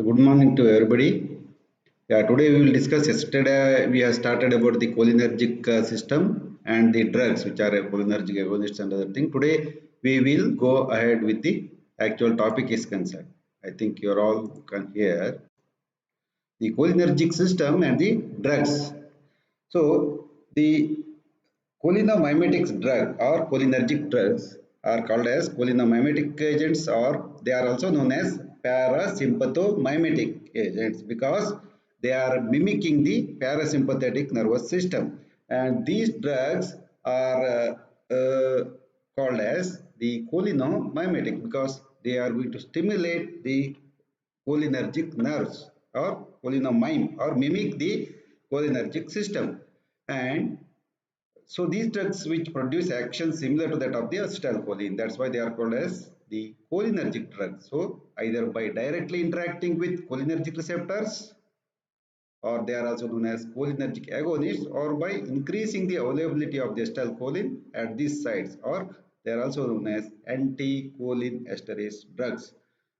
Good morning to everybody. Yeah, today we will discuss. Yesterday we have started about the cholinergic system and the drugs which are cholinergic agonists and other thing. Today we will go ahead with the actual topic is concerned. I think you are all can hear the cholinergic system and the drugs. So the cholinomimetics drug or cholinergic drugs are called as cholinomimetic agents, or they are also known as parasympathomimetic agents because they are mimicking the parasympathetic nervous system, and these drugs are called as the cholinomimetic because they are going to stimulate the cholinergic nerves or cholinomime or mimic the cholinergic system. And so these drugs which produce action similar to that of the acetylcholine, that's why they are called as the cholinergic drugs. So either by directly interacting with cholinergic receptors, or they are also known as cholinergic agonists, or by increasing the availability of the acetylcholine at these sites, or they are also known as anti-cholinesterase drugs.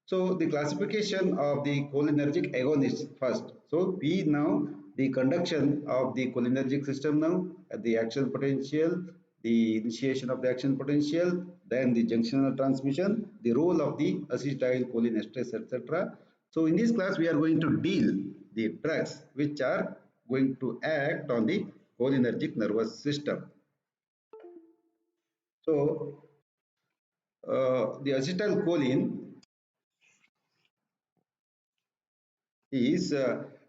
So the classification of the cholinergic agonists first. So we now the conduction of the cholinergic system now at the action potential, the initiation of the action potential, then the junctional transmission, the role of the acetylcholinesterase, etc. So in this class we are going to deal the drugs which are going to act on the cholinergic nervous system. So the acetylcholine is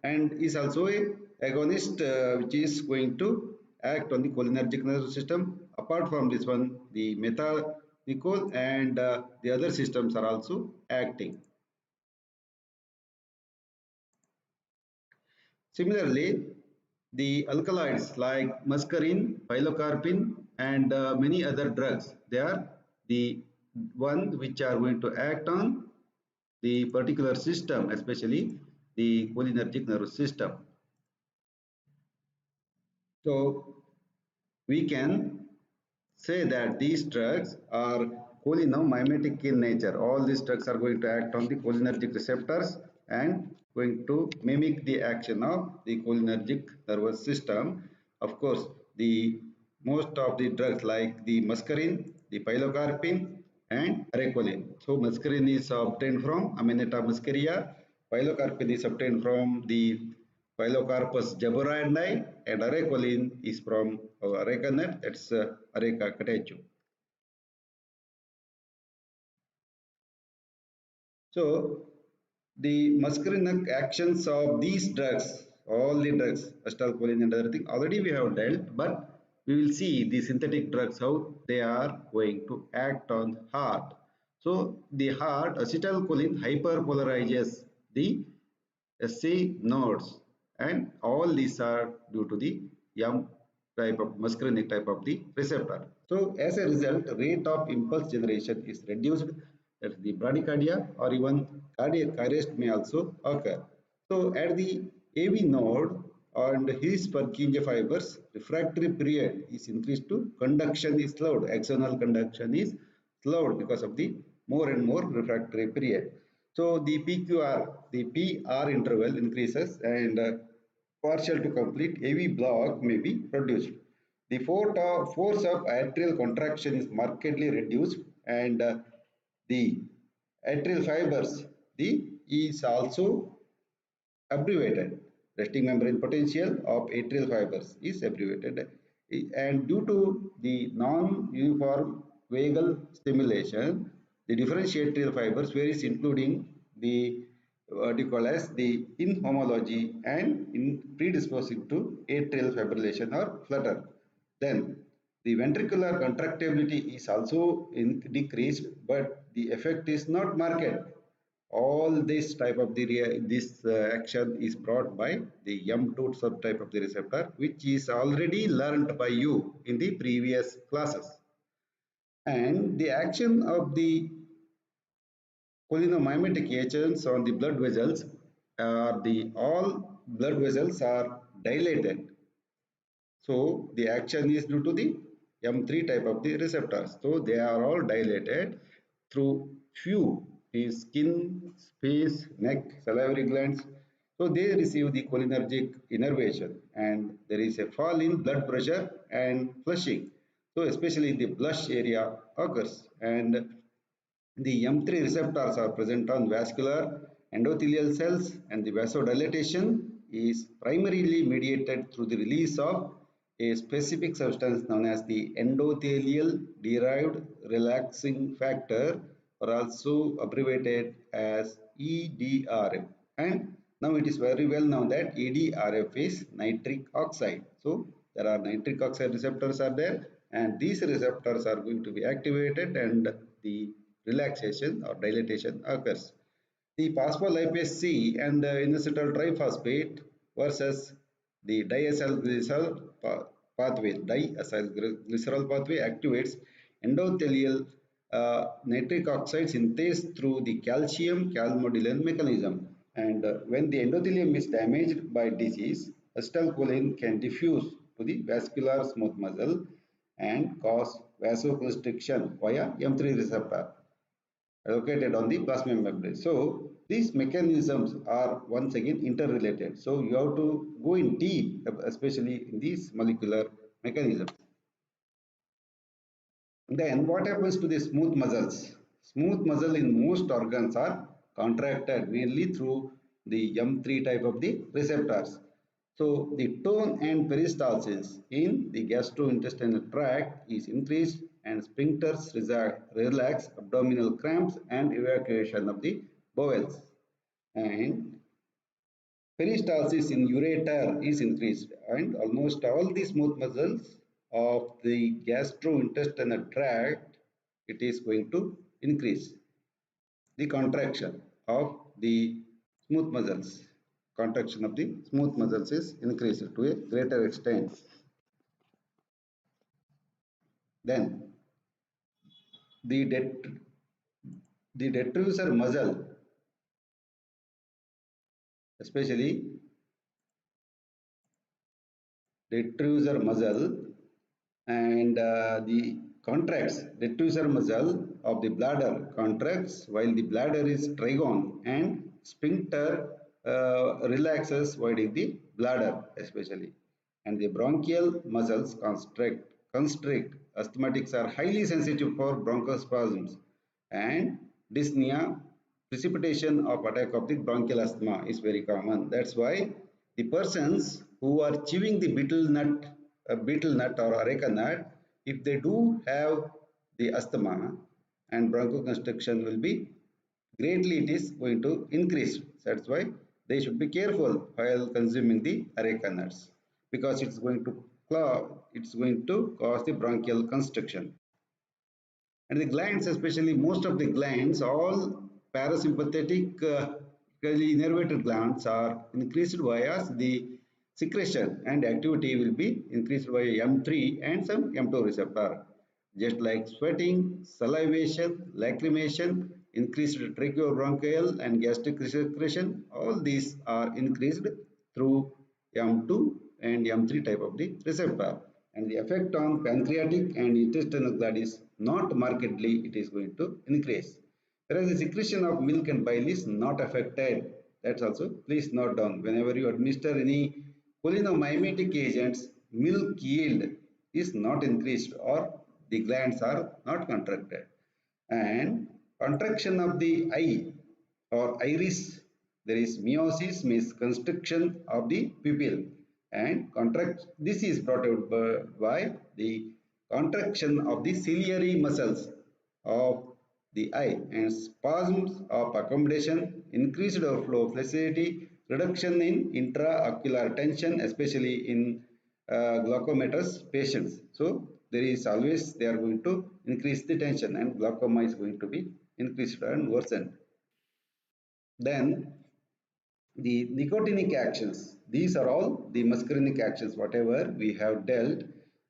and is also a agonist which is going to act on the cholinergic nervous system. Apart from this one, the methanicol and the other systems are also acting. Similarly, the alkaloids like muscarine, pilocarpine, and many other drugs, they are the one which are going to act on the particular system, especially the cholinergic nervous system. So we can say that these drugs are cholinomimetic in nature. All these drugs are going to act on the cholinergic receptors and going to mimic the action of the cholinergic nervous system. Of course, the most of the drugs like the muscarine, the pilocarpine, and arequolene. So muscarine is obtained from Amanita muscaria. Pilocarpine is obtained from the Pilocarpus jaborandi, and arequolene is from areca nut, that's Areca catechu. So the muscarinic actions of these drugs, all the drugs, acetylcholine and everything, already we have dealt, but we will see the synthetic drugs how they are going to act on heart. So the heart acetylcholine hyperpolarizes the SC nodes, and all these are due to the M type of muscarinic type of the receptor. So as a result, rate of impulse generation is reduced. That's the bradycardia, or even cardiac arrest may also occur. So at the AV node and his Purkinje fibers, refractory period is increased to conduction is slowed. Axonal conduction is slowed because of the more and more refractory period. So the PQR, the PR interval increases, and partial to complete AV block may be produced. The force of atrial contraction is markedly reduced, and the atrial fibers the is also abbreviated. Resting membrane potential of atrial fibers is abbreviated, and due to the non-uniform vagal stimulation, the differentiatrial fibers varies, including the what you call as the inhomology and in predisposing to atrial fibrillation or flutter. Then the ventricular contractibility is also decreased, but the effect is not marked. All this type of the this action is brought by the M2 subtype of the receptor, which is already learned by you in the previous classes. And the action of the cholinomimetic agents on the blood vessels are the all blood vessels are dilated. So the action is due to the M3 type of the receptors. So they are all dilated through few. is skin, face, neck, salivary glands. So they receive the cholinergic innervation and there is a fall in blood pressure and flushing. So especially the blush area occurs and the M3 receptors are present on vascular endothelial cells and the vasodilatation is primarily mediated through the release of a specific substance known as the endothelial derived relaxing factor or also abbreviated as EDRF. And now it is very well known that EDRF is nitric oxide. So there are nitric oxide receptors are there and these receptors are going to be activated and the relaxation or dilatation occurs. The phospholipase C and the inositol triphosphate versus the diacylglycerol pathway. Diacylglycerol pathway activates endothelial nitric oxide synthase through the calcium calmodulin mechanism. And when the endothelium is damaged by disease, acetylcholine can diffuse to the vascular smooth muscle and cause vasoconstriction via M3 receptor located on the plasma membrane. So these mechanisms are once again interrelated. So you have to go in deep, especially in these molecular mechanisms. Then what happens to the smooth muscles? Smooth muscle in most organs are contracted mainly through the M3 type of the receptors. So the tone and peristalsis in the gastrointestinal tract is increased and sphincters relax, abdominal cramps and evacuation of the bowels. And peristalsis in ureter is increased and almost all the smooth muscles of the gastrointestinal tract it is going to increase the contraction of the smooth muscles. Contraction of the smooth muscles is increased to a greater extent. Then the, the detrusor muscle, especially detrusor muscle and the contracts detrusor muscle of the bladder contracts while the bladder is trigone and sphincter relaxes voiding the bladder especially and the bronchial muscles constrict. Asthmatics are highly sensitive for bronchospasms and dyspnea. Precipitation of attack of the bronchial asthma is very common. That's why the persons who are chewing the betel nut or areca nut, if they do have the asthma and bronchoconstriction will be greatly it is going to increase. That's why they should be careful while consuming the areca nuts because it's going to cause the bronchial constriction. And the glands, especially most of the glands, all parasympathetic innervated glands are increased via the secretion and activity will be increased by M3 and some M2 receptor. Just like sweating, salivation, lacrimation, increased tracheobronchial and gastric secretion, all these are increased through M2 and M3 type of the receptor and the effect on pancreatic and intestinal gland is not markedly it is going to increase. Whereas the secretion of milk and bile is not affected. That's also please note down. Whenever you administer any cholinomimetic agents, milk yield is not increased or the glands are not contracted. And contraction of the eye or iris, there is meiosis means constriction of the pupil and contract. This is brought out by the contraction of the ciliary muscles of the eye and spasms of accommodation, increased flow of flaccidity, reduction in intraocular tension, especially in glaucomatous patients. So there is always they are going to increase the tension and glaucoma is going to be increased and worsened. Then the nicotinic actions, these are all the muscarinic actions, whatever we have dealt.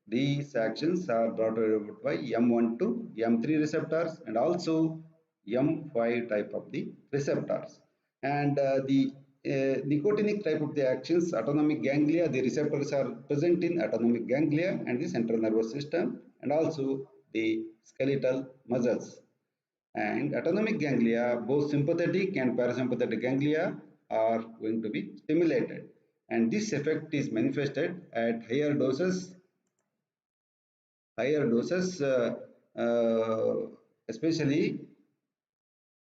These actions are brought about by M1 to M3 receptors and also M5 type of the receptors. And the nicotinic type of the actions, autonomic ganglia, the receptors are present in autonomic ganglia and the central nervous system and also the skeletal muscles. And autonomic ganglia, both sympathetic and parasympathetic ganglia, are going to be stimulated. And this effect is manifested at higher doses, especially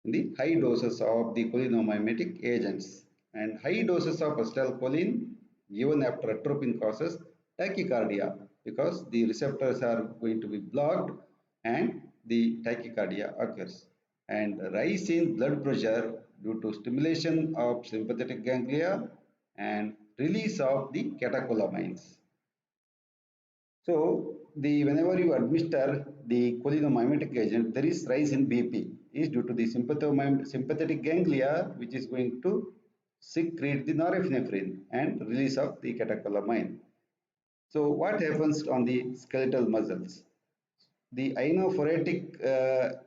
in the high doses of the cholinomimetic agents. And high doses of acetylcholine given after atropine causes tachycardia because the receptors are going to be blocked and the tachycardia occurs. And rise in blood pressure due to stimulation of sympathetic ganglia and release of the catecholamines. So the whenever you administer the cholinomimetic agent, there is rise in BP is due to the sympathetic ganglia, which is going to secrete the norepinephrine and release of the catecholamine. So what happens on the skeletal muscles? The ionophoretic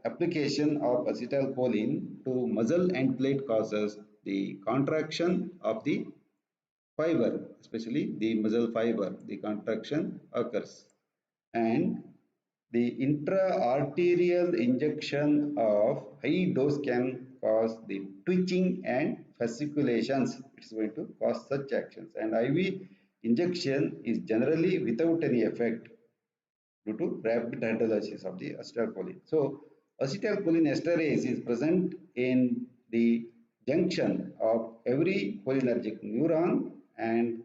application of acetylcholine to muscle and plate causes the contraction of the fiber, especially the muscle fiber, the contraction occurs. And the intra-arterial injection of high dose can cause the twitching and fasciculations. It's going to cause such actions. And IV injection is generally without any effect due to rapid hydrolysis of the acetylcholine. So acetylcholine esterase is present in the junction of every cholinergic neuron, and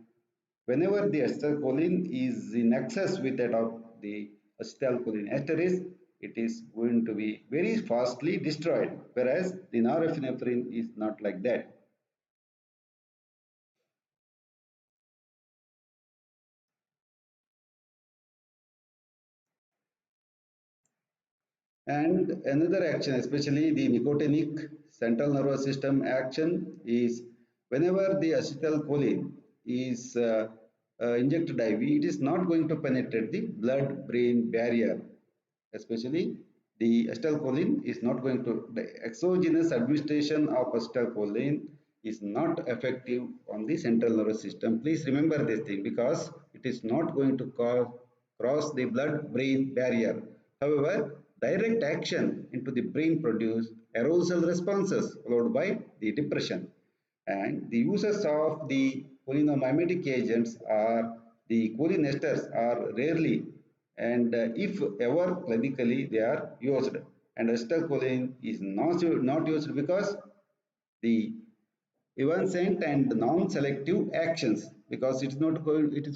whenever the acetylcholine is in excess with that of the acetylcholine esterase, it is going to be very fastly destroyed, whereas the norepinephrine is not like that. And another action, especially the nicotinic central nervous system action, is whenever the acetylcholine is injected IV, it is not going to penetrate the blood-brain barrier. Especially the acetylcholine is not going to, the exogenous administration of acetylcholine is not effective on the central nervous system. Please remember this thing because it is not going to cross the blood-brain barrier. However, direct action into the brain produce arousal responses followed by the depression. And the uses of the cholinomimetic agents are the cholinesters are rarely and if ever clinically they are used. And acetylcholine is not used because the evanescent and non-selective actions because it is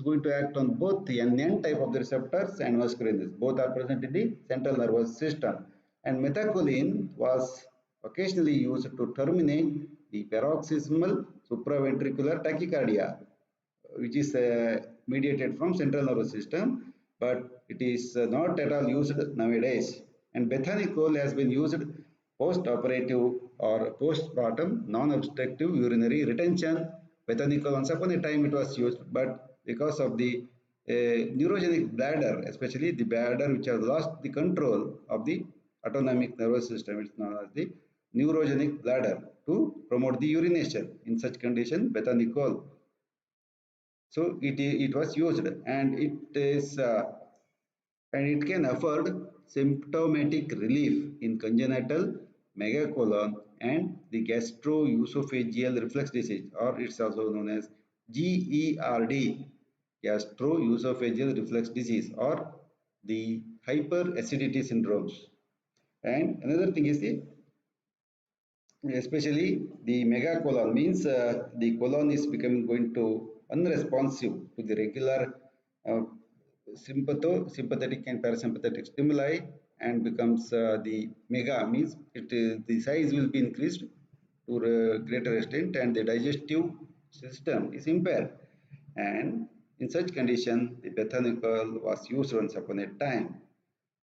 going to act on both the NN type of the receptors and muscarines. Both are present in the central nervous system. And methacholine was occasionally used to terminate the paroxysmal supraventricular tachycardia, which is mediated from central nervous system, but it is not at all used nowadays. And bethanicol has been used post-operative or post-mortem non-obstructive urinary retention. Bethanicol, once upon a time it was used, but because of the neurogenic bladder, especially the bladder which has lost the control of the autonomic nervous system, it's known as the neurogenic bladder to promote the urination. In such condition, bethanicol so it was used and it can afford symptomatic relief in congenital megacolon and the gastroesophageal reflux disease, or it's also known as GERD, gastroesophageal reflux disease, or the hyperacidity syndromes. And another thing is the especially the megacolon means the colon is becoming going to unresponsive to the regular uh, sympathetic and parasympathetic stimuli and becomes the mega means the size will be increased to a greater extent and the digestive system is impaired, and in such condition the bethanical was used once upon a time,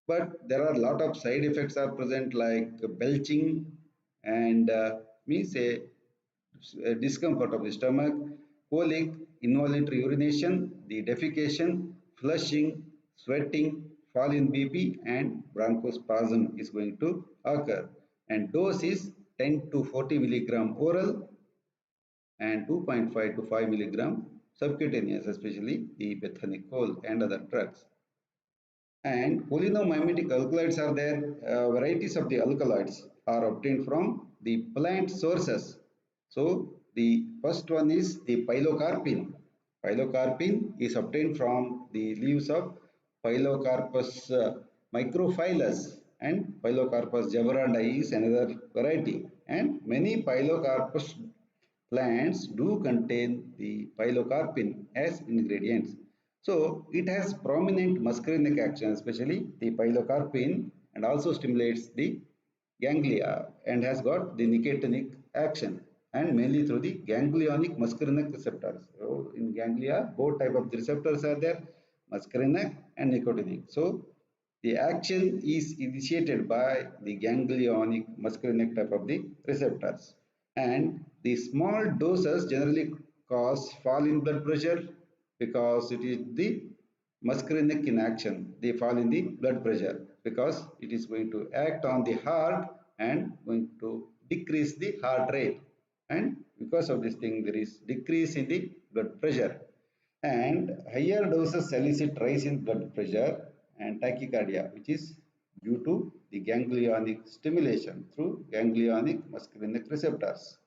but there are a lot of side effects are present like belching and means a discomfort of the stomach, colic, involuntary urination, the defecation, flushing, sweating, fall in BP and bronchospasm is going to occur, and dose is 10 to 40 milligram oral and 2.5 to 5 milligram subcutaneous, especially the bethanicol and other drugs. And polynomimetic alkaloids are there. Varieties of the alkaloids are obtained from the plant sources. So the first one is the pilocarpine. Pilocarpine is obtained from the leaves of Pilocarpus microphyllus, and Pilocarpus javarandi is another variety. And many Pilocarpus plants do contain the pilocarpine as ingredients. So it has prominent muscarinic action, especially the pilocarpine, and also stimulates the ganglia and has got the nicotinic action, and mainly through the ganglionic muscarinic receptors. So in ganglia, both type of the receptors are there, muscarinic and nicotinic. So the action is initiated by the ganglionic muscarinic type of the receptors, and the small doses generally cause fall in blood pressure because it is the muscarinic in action. They fall in the blood pressure because it is going to act on the heart and going to decrease the heart rate, and because of this thing there is decrease in the blood pressure, and higher doses elicit rise in blood pressure and tachycardia, which is due to the ganglionic stimulation through ganglionic muscarinic receptors.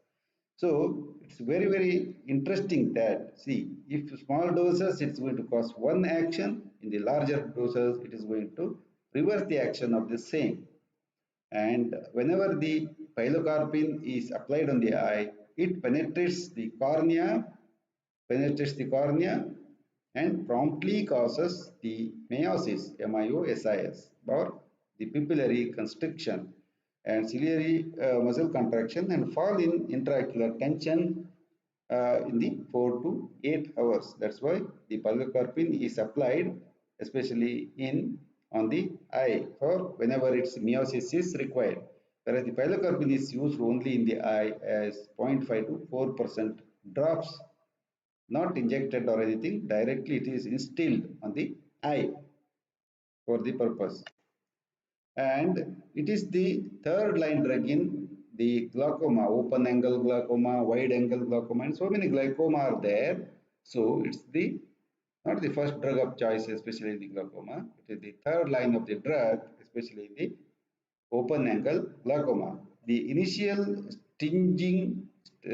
So it's very, very interesting that, see, if small doses it's going to cause one action, in the larger doses it is going to reverse the action of the same. And whenever the pilocarpine is applied on the eye, it penetrates the cornea and promptly causes the meiosis, MIOSIS, or the pupillary constriction and ciliary muscle contraction and fall in intraocular tension in the 4 to 8 hours. That's why the pilocarpine is applied especially in on the eye for whenever its meiosis is required. Whereas the pilocarpine is used only in the eye as 0.5 to 4% drops, not injected or anything, directly it is instilled on the eye for the purpose. And it is the third line drug in the glaucoma, open angle glaucoma, wide angle glaucoma, and so many glaucoma are there. So it's the not the first drug of choice, especially in the glaucoma. It is the third line of the drug, especially in the open angle glaucoma. The initial stinging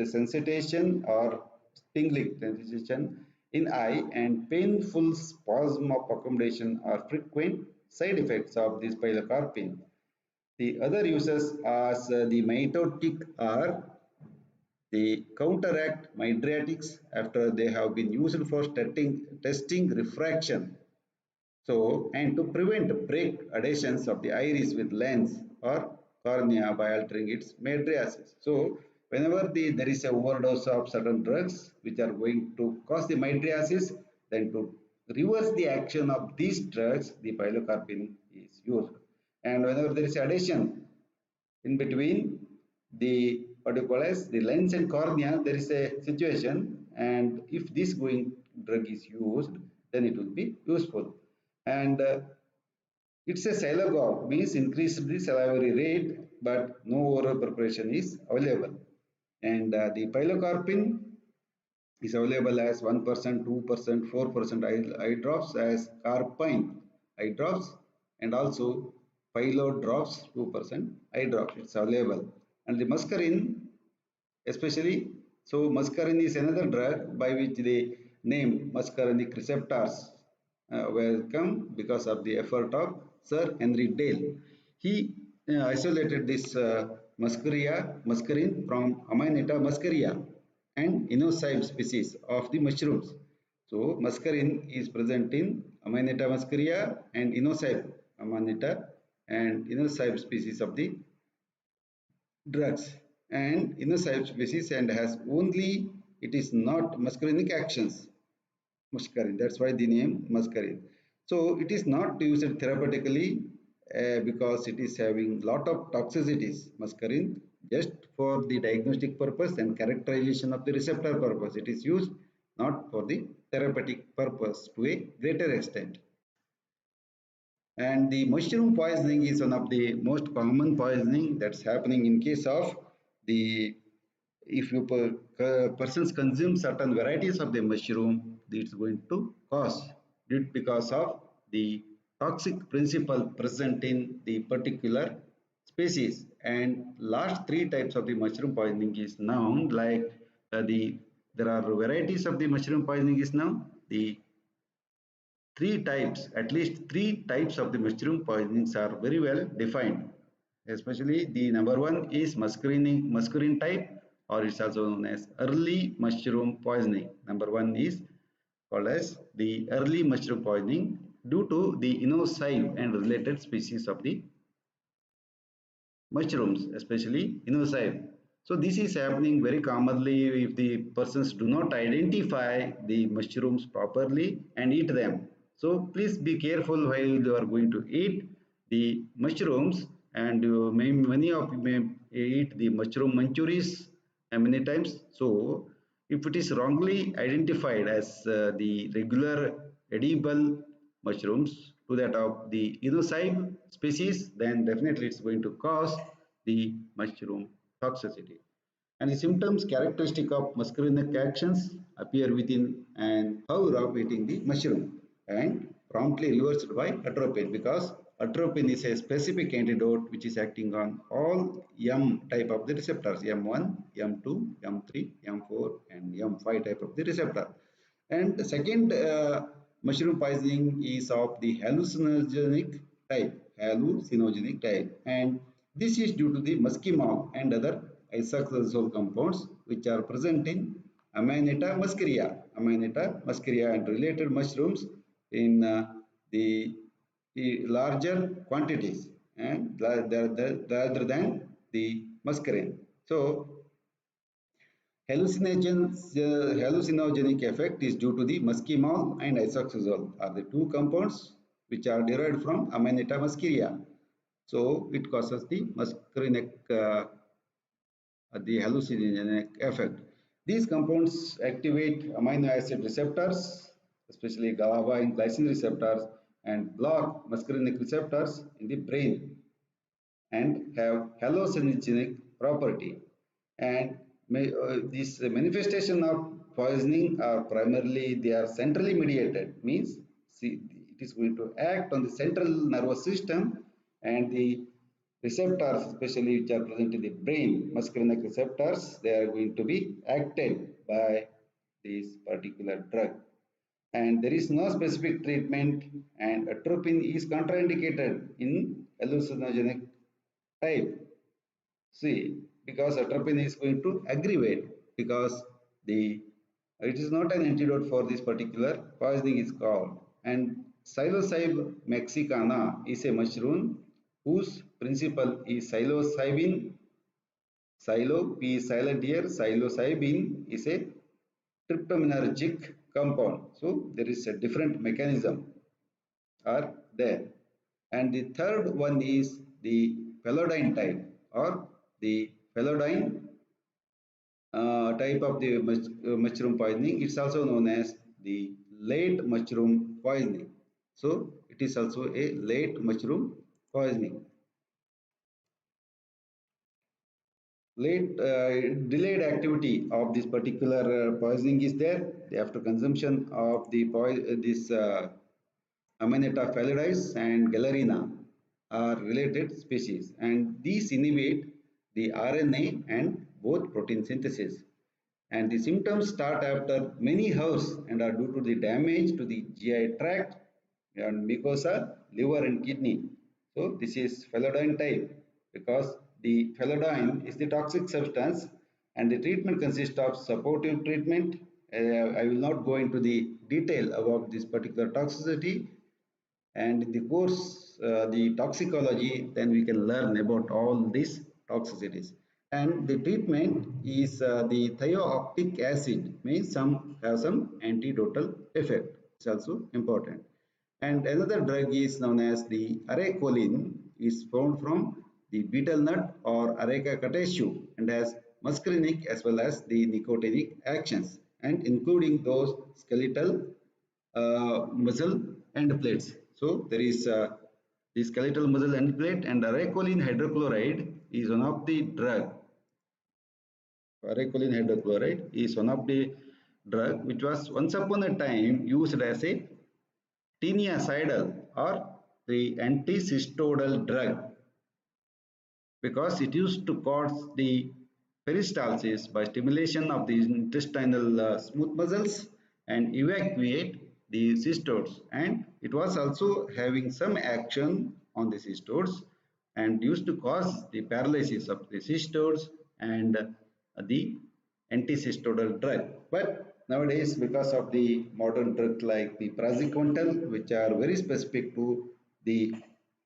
sensation or tingling sensation in eye and painful spasm of accommodation are frequent side effects of this pilocarpine. The other uses as the mitotic are they counteract mydriatics after they have been used for testing refraction. So, and to prevent break adhesions of the iris with lens or cornea by altering its mydriasis. So, whenever there is a overdose of certain drugs which are going to cause the mydriasis, then to reverse the action of these drugs, the pilocarpine is used. And whenever there is adhesion in between the what you call as the lens and cornea, there is a situation, and if this going drug is used, then it will be useful. And it's a silagogue, means increase the salivary rate, but no oral preparation is available. And the pilocarpine is available as 1%, 2%, 4% eye drops as carpine eye drops, and also pilo drops 2% eye drops. It's available. And the muscarine, especially, so muscarine is another drug by which the name muscarinic receptors were come because of the effort of Sir Henry Dale. He isolated this muscarine from Amanita muscaria and inocybe species of the mushrooms. So muscarine is present in Amanita muscaria and inocybe Amanita and inocybe species of the drugs, and inocybe species, and has only, it is not muscarinic actions, muscarine, that's why the name muscarine. So it is not used therapeutically because it is having lot of toxicities, muscarine, just for the diagnostic purpose and characterization of the receptor purpose it is used, not for the therapeutic purpose to a greater extent. And the mushroom poisoning is one of the most common poisoning that's happening in case of the, if you persons consume certain varieties of the mushroom, it's going to cause it because of the toxic principle present in the particular species. And last three types of the mushroom poisoning is known, like there are varieties of the mushroom poisoning is known. The three types, at least three types of the mushroom poisonings are very well defined. Especially the number one is muscarine type, or it's also known as early mushroom poisoning. Number one is called as the early mushroom poisoning due to the inocybe and related species of the mushrooms, especially inocybe. So this is happening very commonly if the persons do not identify the mushrooms properly and eat them. So please be careful while you are going to eat the mushrooms, and many of you may eat the mushroom manchuris many times. So if it is wrongly identified as the regular edible mushrooms to that of the inocybe species, then definitely it's going to cause the mushroom toxicity. And the symptoms characteristic of muscarinic actions appear within an hour of eating the mushroom and promptly reversed by atropine, because atropine is a specific antidote which is acting on all M type of the receptors, M1, M2, M3, M4 and M5 type of the receptor. And the second mushroom poisoning is of the hallucinogenic type, and this is due to the muscimol and other isoxazole compounds which are present in Amanita muscaria and related mushrooms in the larger quantities and rather than the muscarine. So hallucinogenic effect is due to the muscimol and isoxazole are the two compounds which are derived from Amanita muscaria. So it causes the muscarinic, the hallucinogenic effect. These compounds activate amino acid receptors, especially GABA and glycine receptors, and block muscarinic receptors in the brain and have hallucinogenic property. And this manifestation of poisoning are primarily, they are centrally mediated, means see, it is going to act on the central nervous system, and the receptors especially which are present in the brain, muscarinic receptors, they are going to be acted by this particular drug. And there is no specific treatment, and atropine is contraindicated in hallucinogenic type. See, because atropine is going to aggravate, because the it is not an antidote for this particular poisoning is called. And psilocybe mexicana is a mushroom whose principle is psilocybin. Silo, P is silent here. Psilocybin is a tryptaminergic compound. So there is a different mechanism are there. And the third one is the phelodine type, or the phelodine type of the mushroom poisoning. It's also known as the late mushroom poisoning. So it is also a late mushroom poisoning. Late delayed activity of this particular poisoning is there after consumption of the this Amanita phallides and Galerina are related species, and these inhibit the RNA and both protein synthesis. And the symptoms start after many hours and are due to the damage to the GI tract and mucosa, liver and kidney. So this is phelodine type, because the phelodine is the toxic substance, and the treatment consists of supportive treatment. I will not go into the detail about this particular toxicity, and in the course the toxicology, then we can learn about all these toxicities. And the treatment is the thiooctic acid, means some have some antidotal effect. It's also important. And another drug is known as the arecolin, is found from the betel nut or areca catechu, and has muscarinic as well as the nicotinic actions, and including those skeletal muscle end plates. So there is the skeletal muscle end plate, and arecolin hydrochloride is one of the drug. Arecolin hydrochloride is one of the drug which was once upon a time used as a teniacidal or the anticystodal drug because it used to cause the peristalsis by stimulation of the intestinal smooth muscles and evacuate the cystodes, and it was also having some action on the cystodes and used to cause the paralysis of the cystodes and the anticystodal drug. But nowadays, because of the modern drugs like the praziquantel, which are very specific to the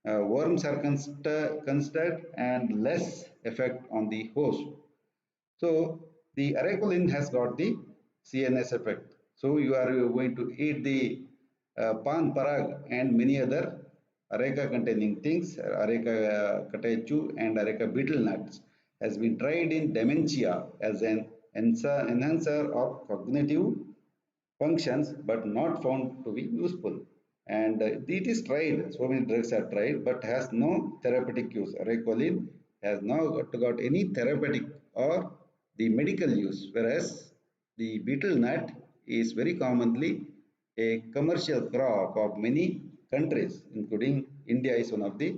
worms are considered and less effect on the host. So the arecolin has got the CNS effect. So you are going to eat the pan parag and many other areca containing things, areca catechu and areca beetle nuts has been tried in dementia as an enhancer of cognitive functions but not found to be useful. And it is tried, so many drugs are tried, but has no therapeutic use. Recolin has not got any therapeutic or the medical use, whereas the betel nut is very commonly a commercial crop of many countries, including India is one of the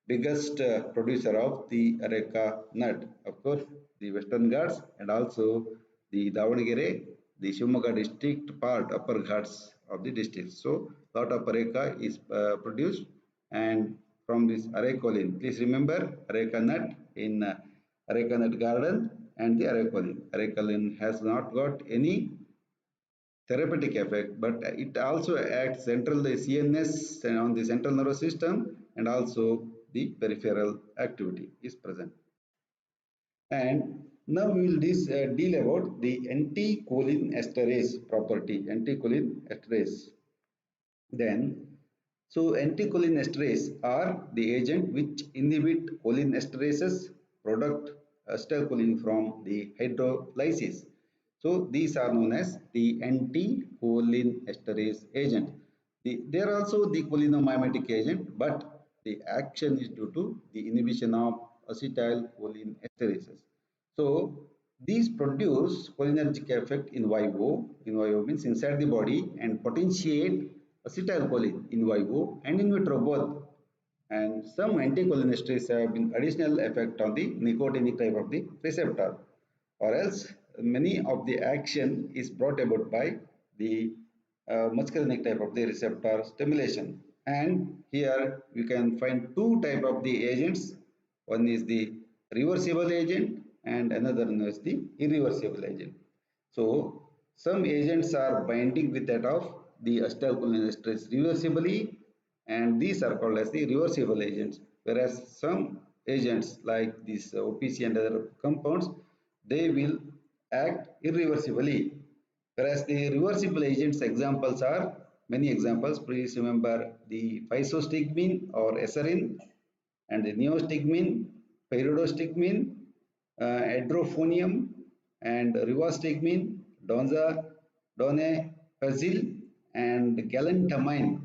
biggest producer of the areca nut. Of course, the Western Ghats and also the Davanagere, the Shimoga district part, upper Ghats of the district. So, lot of areca is produced and from this arecolin. Please remember areca nut in areca nut garden and the arecolin. Arecolin has not got any therapeutic effect, but it also acts central the CNS on the central nervous system and also the peripheral activity is present. And now we will deal about the anticholinesterase property, anticholinesterase. Then, so anticholinesterase are the agent which inhibit cholinesterases product acetylcholine from the hydrolysis. So these are known as the anticholinesterase agent. They are also the cholinomimetic agent, but the action is due to the inhibition of acetylcholinesterases. So these produce cholinergic effect in vivo. In vivo means inside the body and potentiate acetylcholine in vivo and in vitro both. And some anticholinesterase have been additional effect on the nicotinic type of the receptor, or else many of the action is brought about by the muscarinic type of the receptor stimulation. And here you can find two type of the agents. One is the reversible agent and another one is the irreversible agent. So some agents are binding with that of the acetylcholinesterase reversibly, and these are called as the reversible agents, whereas some agents like this OPC and other compounds, they will act irreversibly, whereas the reversible agents examples are many examples. Please remember the physostigmine or esarin and the neostigmine, pyridostigmine, edrophonium and rivastigmine, donepezil and galantamine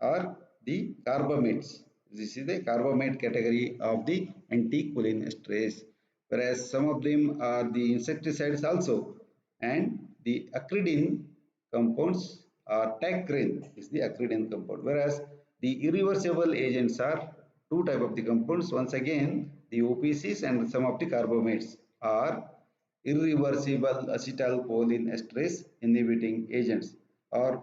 are the carbamates. This is the carbamate category of the anticholinesterase, whereas some of them are the insecticides also, and the acridine compounds are tacrin is the acridine compound, whereas the irreversible agents are two type of the compounds. Once again, the OPCs and some of the carbamates are irreversible acetylcholinesterase inhibiting agents, or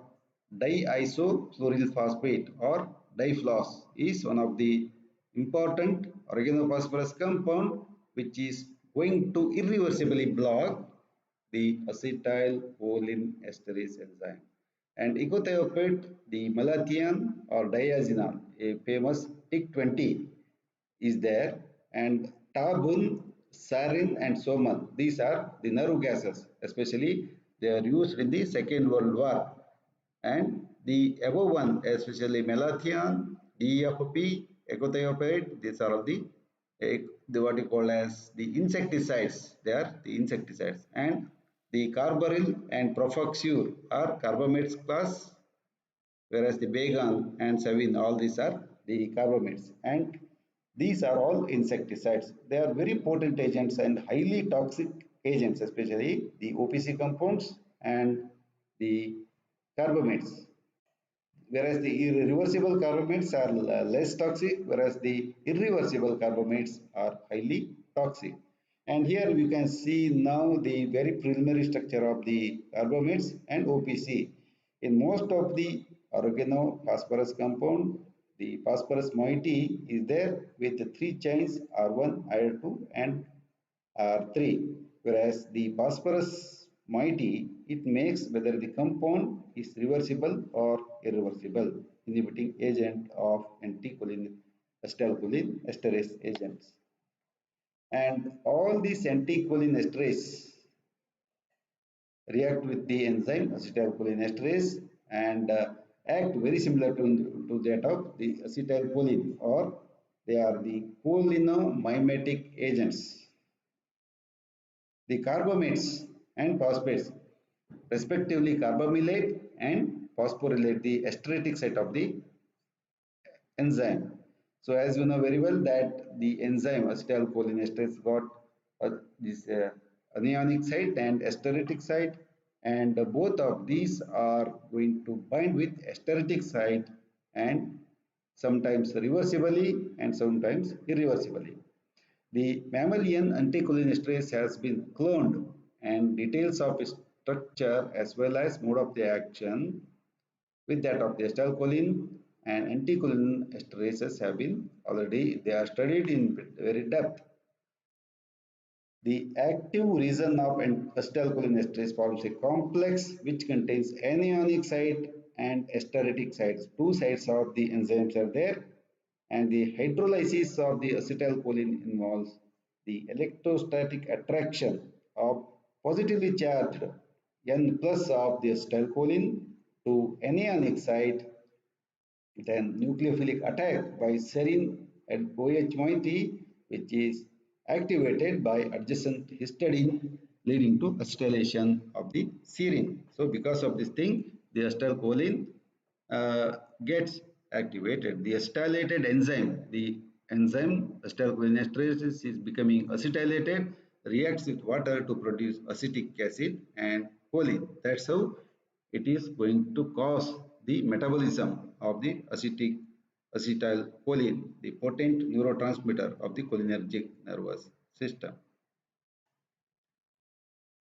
diisofluoryl phosphate or diflos is one of the important organophosphorus compound which is going to irreversibly block the acetylcholinesterase enzyme. And ecothiopate, the malathion or diazinon, a famous TIC20 is there, and tabun, sarin and soman. These are the nerve gases, especially they are used in the Second World War. And the above one, especially malathion, DFP, ecothiopate, these are all the what you call as the insecticides. They are the insecticides. And the carbaryl and profoxure are carbamates class, whereas the Began and Savin, all these are the carbamates. And these are all insecticides. They are very potent agents and highly toxic agents, especially the OPC compounds and the carbamates. whereas the irreversible carbamates are less toxic, whereas the irreversible carbamates are highly toxic. And here we can see now the very preliminary structure of the carbamates and OPC. In most of the organophosphorus compound, the phosphorus moiety is there with the three chains R1, R2 and R3, whereas the phosphorus moiety it makes whether the compound is reversible or irreversible, inhibiting agent of anticholine acetylcholine esterase agents. And all these anticholine esterase react with the enzyme acetylcholinesterase and act very similar to that of the acetylcholine, or they are the cholinomimetic agents. The carbamates and phosphates respectively carbamylate and phosphorylate the esteratic site of the enzyme. So as you know very well that the enzyme acetylcholinesterase got this anionic site and esteratic site, and both of these are going to bind with esteratic site and sometimes reversibly and sometimes irreversibly. The mammalian anticholinesterase has been cloned, and details of its structure as well as mode of the action with that of the acetylcholine and anticholine esterases have been already they are studied in very depth. The active region of acetylcholinesterase forms a complex which contains anionic site and esteratic sites. Two sides of the enzymes are there, and the hydrolysis of the acetylcholine involves the electrostatic attraction of positively charged N plus of the acetylcholine to anionic site, then nucleophilic attack by serine at OH moiety, which is activated by adjacent histidine, leading to acetylation of the serine. So because of this thing, the acetylcholine gets activated. The acetylated enzyme, the enzyme acetylcholinesterase is becoming acetylated, reacts with water to produce acetic acid and choline. That's how it is going to cause the metabolism of the acetylcholine, the potent neurotransmitter of the cholinergic nervous system.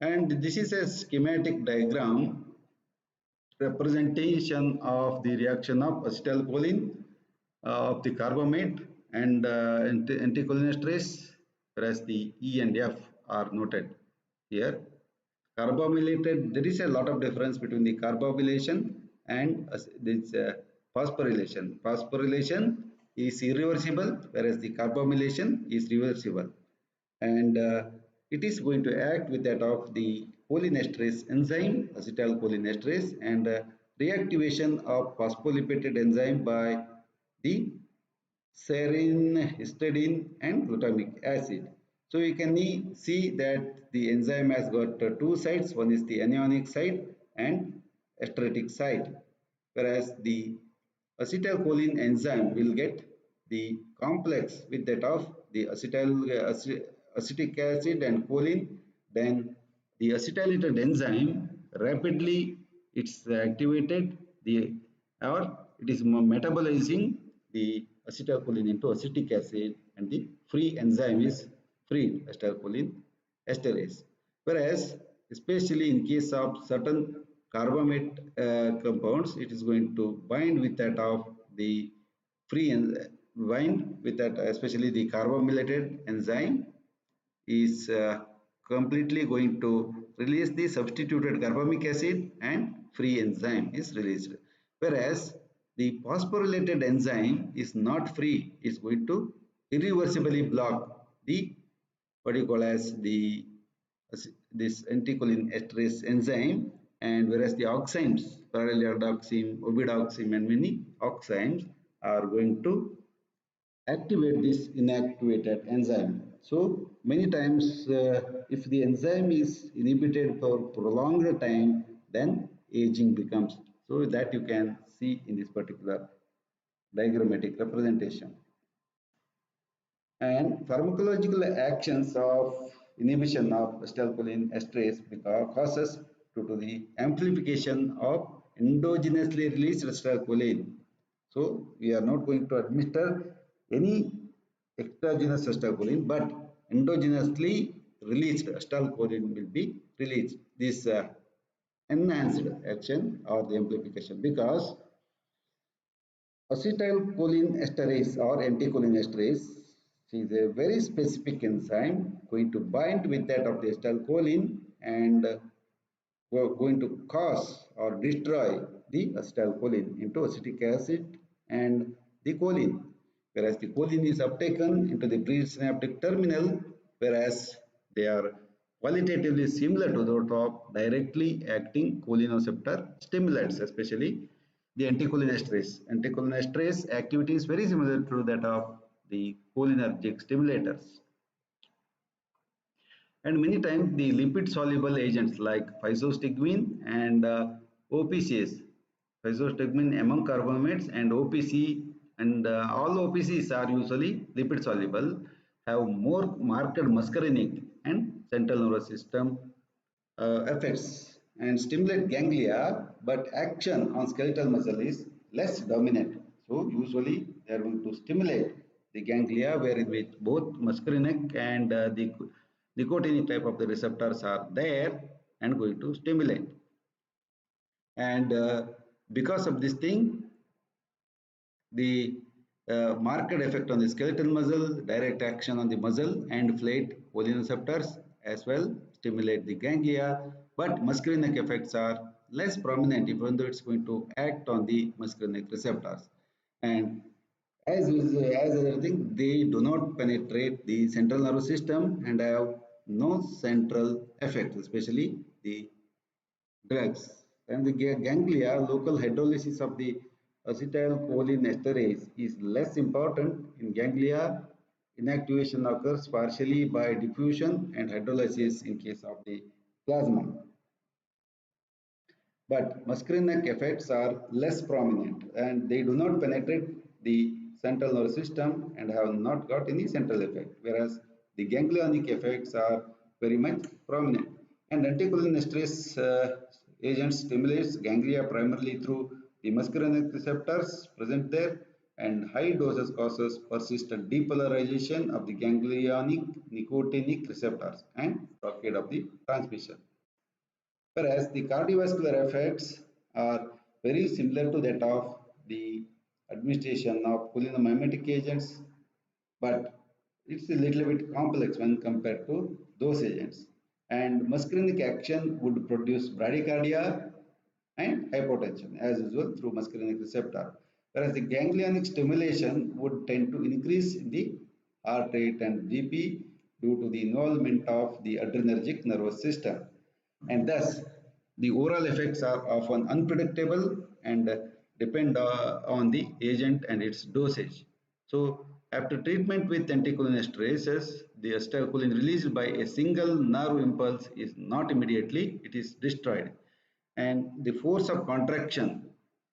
And this is a schematic diagram representation of the reaction of acetylcholine of the carbamate and anticholinesterase, whereas the E and F are noted here. Carbamylated, there is a lot of difference between the carbamylation and this phosphorylation. Phosphorylation is irreversible, whereas the carbamylation is reversible, and it is going to act with that of the cholinesterase enzyme, acetylcholinesterase, and reactivation of phospholipids enzyme by the serine, histidine, and glutamic acid. So you can see that the enzyme has got two sides. One is the anionic site and esteratic site, whereas the acetylcholine enzyme will get the complex with that of the acetic acid and choline. Then the acetylated enzyme rapidly it's activated the or it is metabolizing the acetylcholine into acetic acid, and the free enzyme is free acetylcholine esterase. Whereas especially in case of certain carbamate compounds, it is going to bind with that of the free and bind with that, especially the carbamylated enzyme is completely going to release the substituted carbamic acid, and free enzyme is released. Whereas the phosphorylated enzyme is not free, is going to irreversibly block the what you call as the this anticholine esterase enzyme, and whereas the oximes, parallelodoxime, obidoxime, and many oximes are going to activate this inactivated enzyme. So many times if the enzyme is inhibited for prolonged time, then aging becomes. So that you can see in this particular diagrammatic representation. And pharmacological actions of inhibition of acetylcholine esterase causes due to the amplification of endogenously released acetylcholine. So we are not going to administer any exogenous acetylcholine, but endogenously released acetylcholine will be released. This enhanced action or the amplification, because acetylcholine esterase or anticholinesterase is a very specific enzyme going to bind with that of the acetylcholine and going to cause or destroy the acetylcholine into acetic acid and the choline, whereas the choline is uptaken into the presynaptic terminal, whereas they are qualitatively similar to that of directly acting cholinesterase stimulants, especially the anticholinesterase. Anticholinesterase activity is very similar to that of the cholinergic stimulators. And many times the lipid soluble agents like physostigmine and OPCs, physostigmine among carbamates and OPC, and all OPCs are usually lipid soluble, have more marked muscarinic and central nervous system effects and stimulate ganglia, but action on skeletal muscle is less dominant. So usually they are going to stimulate the ganglia, wherein which both muscarinic and the nicotinic type of the receptors are there and going to stimulate. And because of this thing, the marked effect on the skeletal muscle, direct action on the muscle and inflate cholineceptors as well, stimulate the ganglia, but muscarinic effects are less prominent even though it's going to act on the muscarinic receptors. And as other thing, they do not penetrate the central nervous system and have no central effects, especially the drugs. And the ganglia, local hydrolysis of the acetylcholinesterase is less important in ganglia. Inactivation occurs partially by diffusion and hydrolysis in case of the plasma. But muscarinic effects are less prominent and they do not penetrate the central nervous system and have not got any central effect, whereas the ganglionic effects are very much prominent. And anticholinesterase agents stimulates ganglia primarily through the muscarinic receptors present there, and high doses causes persistent depolarization of the ganglionic nicotinic receptors and blockade of the transmission. Whereas the cardiovascular effects are very similar to that of the administration of cholinergic agents, but it's a little bit complex when compared to those agents. And muscarinic action would produce bradycardia and hypotension as usual through muscarinic receptor, whereas the ganglionic stimulation would tend to increase in the heart rate and BP due to the involvement of the adrenergic nervous system, and thus the overall effects are often unpredictable and depend on the agent and its dosage. So after treatment with anticholinesterases, the acetylcholine released by a single nerve impulse is not immediately, it is destroyed, and the force of contraction,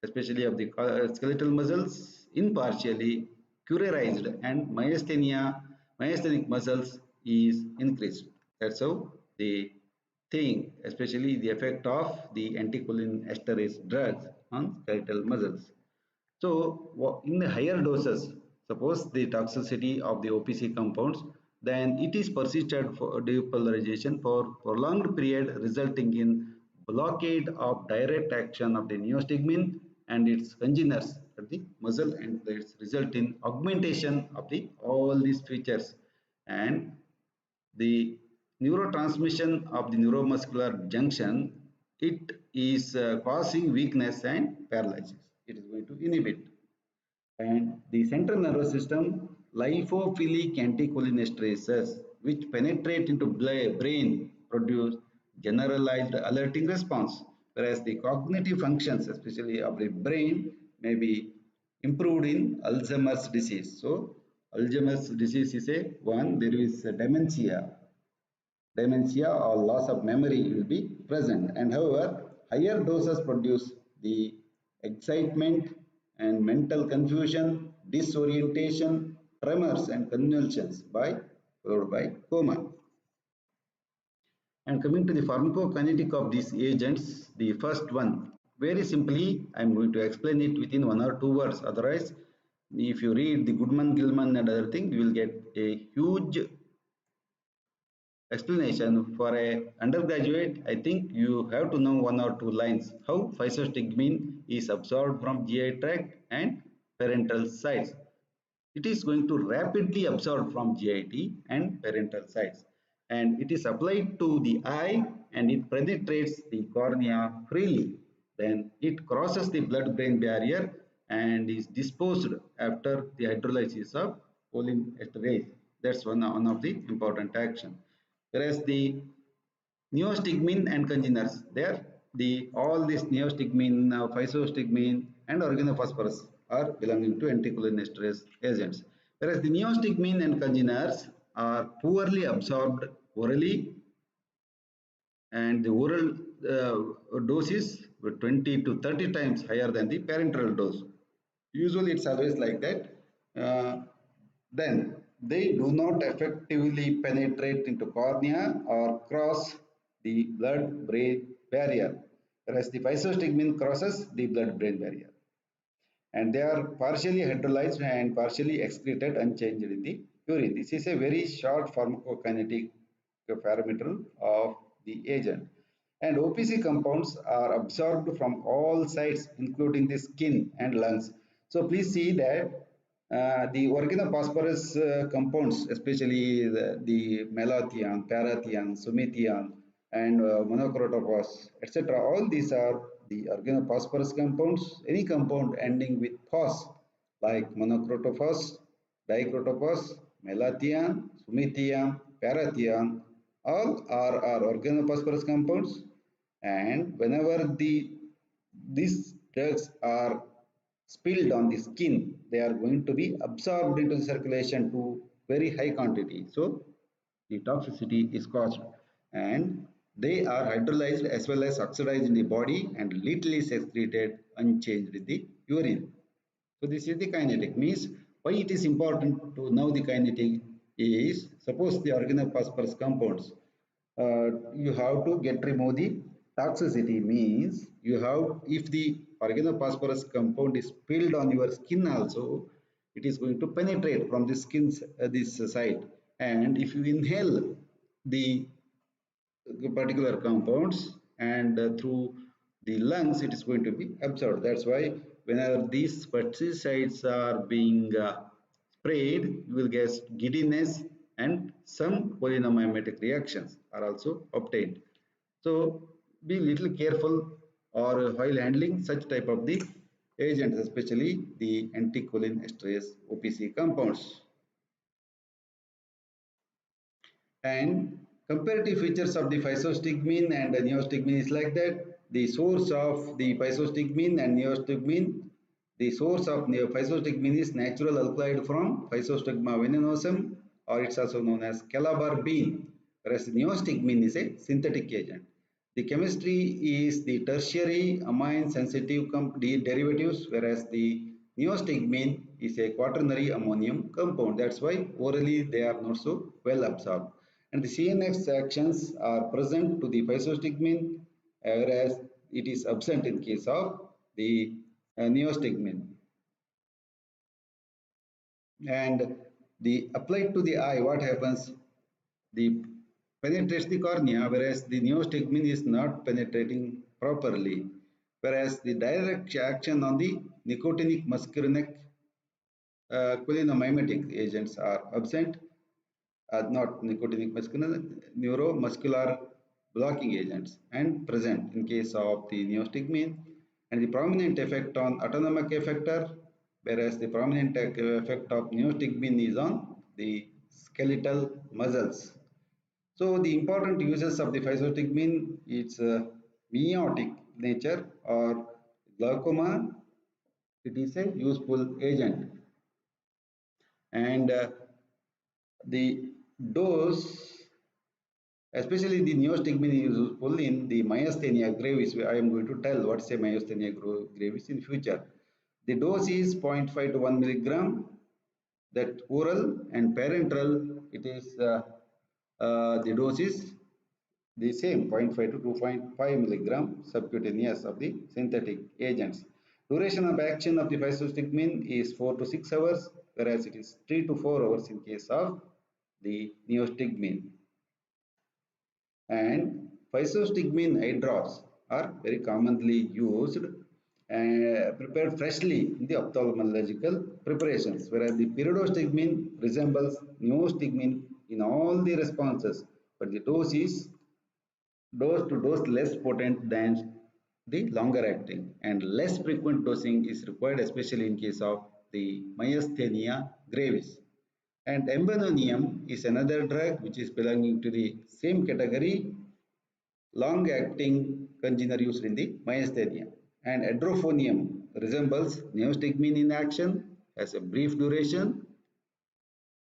especially of the skeletal muscles, impartially curarized and myasthenic muscles is increased. That's how the thing, especially the effect of the anticholinesterase drugs on skeletal muscles. So in the higher doses, suppose the toxicity of the OPC compounds, then it is persisted for depolarization for prolonged period, resulting in blockade of direct action of the neostigmine and its congeners at the muscle, and this result in augmentation of the all these features, and the neurotransmission of the neuromuscular junction, it is causing weakness and paralysis. It is going to inhibit. And the central nervous system, lipophilic anticholinesterases, which penetrate into brain, produce generalized alerting response, whereas the cognitive functions, especially of the brain, may be improved in Alzheimer's disease. So Alzheimer's disease is a one, there is a dementia or loss of memory will be present, and however higher doses produce the excitement and mental confusion, disorientation, tremors and convulsions by followed by coma. And coming to the pharmacokinetic of these agents, the first one, very simply, I'm going to explain it within 1 or 2 words. Otherwise, if you read the Goodman, Gilman, and other thing, you will get a huge explanation. For a undergraduate, I think you have to know 1 or 2 lines how physostigmine is absorbed from GI tract and parental sites. It is going to rapidly absorb from GIT and parental sites, and it is applied to the eye and it penetrates the cornea freely. Then it crosses the blood-brain barrier and is disposed after the hydrolysis of cholinesterase. That's one of the important action. Whereas the neostigmine and congeners, there the all these neostigmine, physostigmine and organophosphorus are belonging to anticholinesterase agents. Whereas the neostigmine and congeners are poorly absorbed orally, and the oral dose is 20 to 30 times higher than the parenteral dose. Usually it's always like that. Then they do not effectively penetrate into cornea or cross the blood-brain barrier, whereas the physostigmine crosses the blood-brain barrier, and they are partially hydrolyzed and partially excreted unchanged in the urine. This is a very short pharmacokinetic parameter of the agent. And OPC compounds are absorbed from all sides, including the skin and lungs. So please see that the organophosphorus compounds, especially the malathion, parathion, sumethion, and monocrotophos, etc. All these are the organophosphorus compounds. Any compound ending with phos, like monocrotophos, dicrotophos, malathion, sumethion, parathion, all are organophosphorus compounds. And whenever these drugs are spilled on the skin, they are going to be absorbed into the circulation to very high quantity. So the toxicity is caused, and they are hydrolyzed as well as oxidized in the body and little is excreted unchanged in the urine. So this is the kinetic. Means why it is important to know the kinetic is, suppose the organophosphorus compounds, you have to get remove the toxicity. Means you have, if the organophosphorus compound is spilled on your skin also, it is going to penetrate from the skin's this side, and if you inhale the particular compounds and through the lungs it is going to be absorbed. That's why whenever these pesticides are being sprayed, you will get giddiness and some polynomimetic reactions are also obtained. So be little careful or while handling such type of the agents, especially the anticholinesterase OPC compounds. And comparative features of the physostigmine and the neostigmine is like that. The source of the physostigmine and neostigmine, the source of physostigmine is natural alkaloid from Physostigma venenosum, or it's also known as calabar bean, whereas neostigmine is a synthetic agent. The chemistry is the tertiary amine sensitive derivatives, whereas the neostigmine is a quaternary ammonium compound. That's why orally they are not so well absorbed. And the CNS actions are present to the physostigmine, whereas it is absent in case of the neostigmine. And the applied to the eye, what happens? The penetrates the cornea, whereas the neostigmine is not penetrating properly. Whereas the direct action on the nicotinic muscarinic cholinomimetic agents are absent, not nicotinic muscarinic, neuromuscular blocking agents, and present in case of the neostigmine, and the prominent effect on autonomic effector, whereas the prominent effect of neostigmine is on the skeletal muscles. So the important uses of the physostigmine, its meiotic nature or glaucoma, it is a useful agent, and the dose, especially the neostigmine, is useful in the myasthenia gravis. I am going to tell what's a myasthenia gravis in future. The dose is 0.5 to 1 milligram, that oral, and parenteral it is the dose is the same 0.5 to 2.5 milligram subcutaneous of the synthetic agents. Duration of action of the physostigmine is 4 to 6 hours, whereas it is 3 to 4 hours in case of the neostigmine. And physostigmine eye drops are very commonly used and prepared freshly in the ophthalmological preparations, whereas the pyridostigmine resembles neostigmine in all the responses, but the dose to dose less potent than the longer acting, and less frequent dosing is required, especially in case of the myasthenia gravis. And embenonium is another drug which is belonging to the same category, long acting congener used in the myasthenia. And adrophonium resembles neostigmine in action, has a brief duration,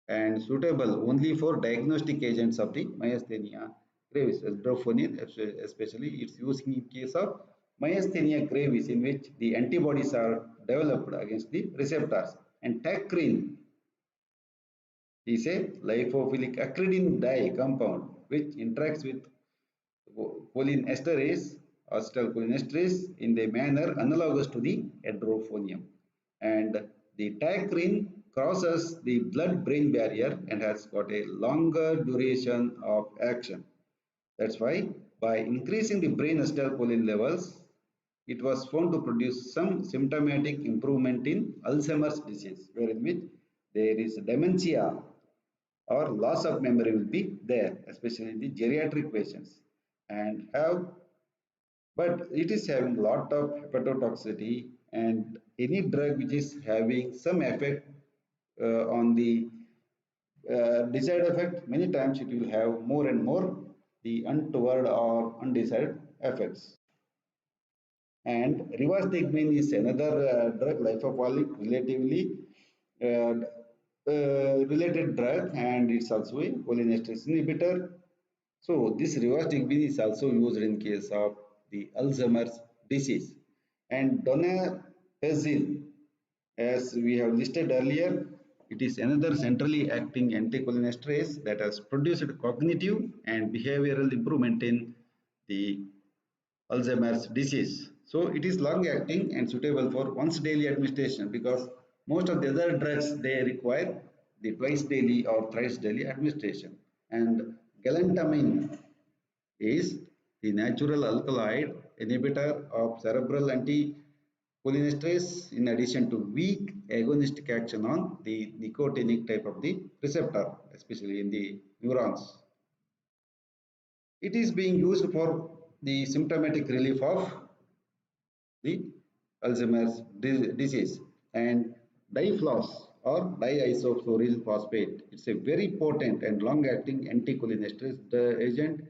and suitable only for diagnostic agents of the myasthenia gravis. Adrophonium, especially, it's used in case of myasthenia gravis, in which the antibodies are developed against the receptors. And tacrine is a lipophilic acridine dye compound which interacts with cholinesterase, acetylcholinesterase, in the manner analogous to the adrophonium. And the tacrine crosses the blood-brain barrier and has got a longer duration of action. That's why by increasing the brain acetylcholine levels, it was found to produce some symptomatic improvement in Alzheimer's disease, wherein which there is dementia or loss of memory will be there, especially in the geriatric patients, and have, but it is having a lot of hepatotoxicity, and any drug which is having some effect on the desired effect, many times it will have more and more the untoward or undesired effects. And rivastigmine is another drug, lipophilic, relatively uh, related drug, and it's also a cholinesterase inhibitor. So this rivastigmine is also used in case of the Alzheimer's disease. And donepezil, as we have listed earlier, it is another centrally acting anticholinesterase that has produced cognitive and behavioral improvement in the Alzheimer's disease. So it is long acting and suitable for once daily administration, because most of the other drugs they require the twice daily or thrice daily administration. And galantamine is the natural alkaloid inhibitor of cerebral anticholinesterase, in addition to weak agonistic action on the nicotinic type of the receptor, especially in the neurons. It is being used for the symptomatic relief of the Alzheimer's disease. And diflos or diisofluoryl phosphate, it's a very potent and long-acting anticholinesterase agent.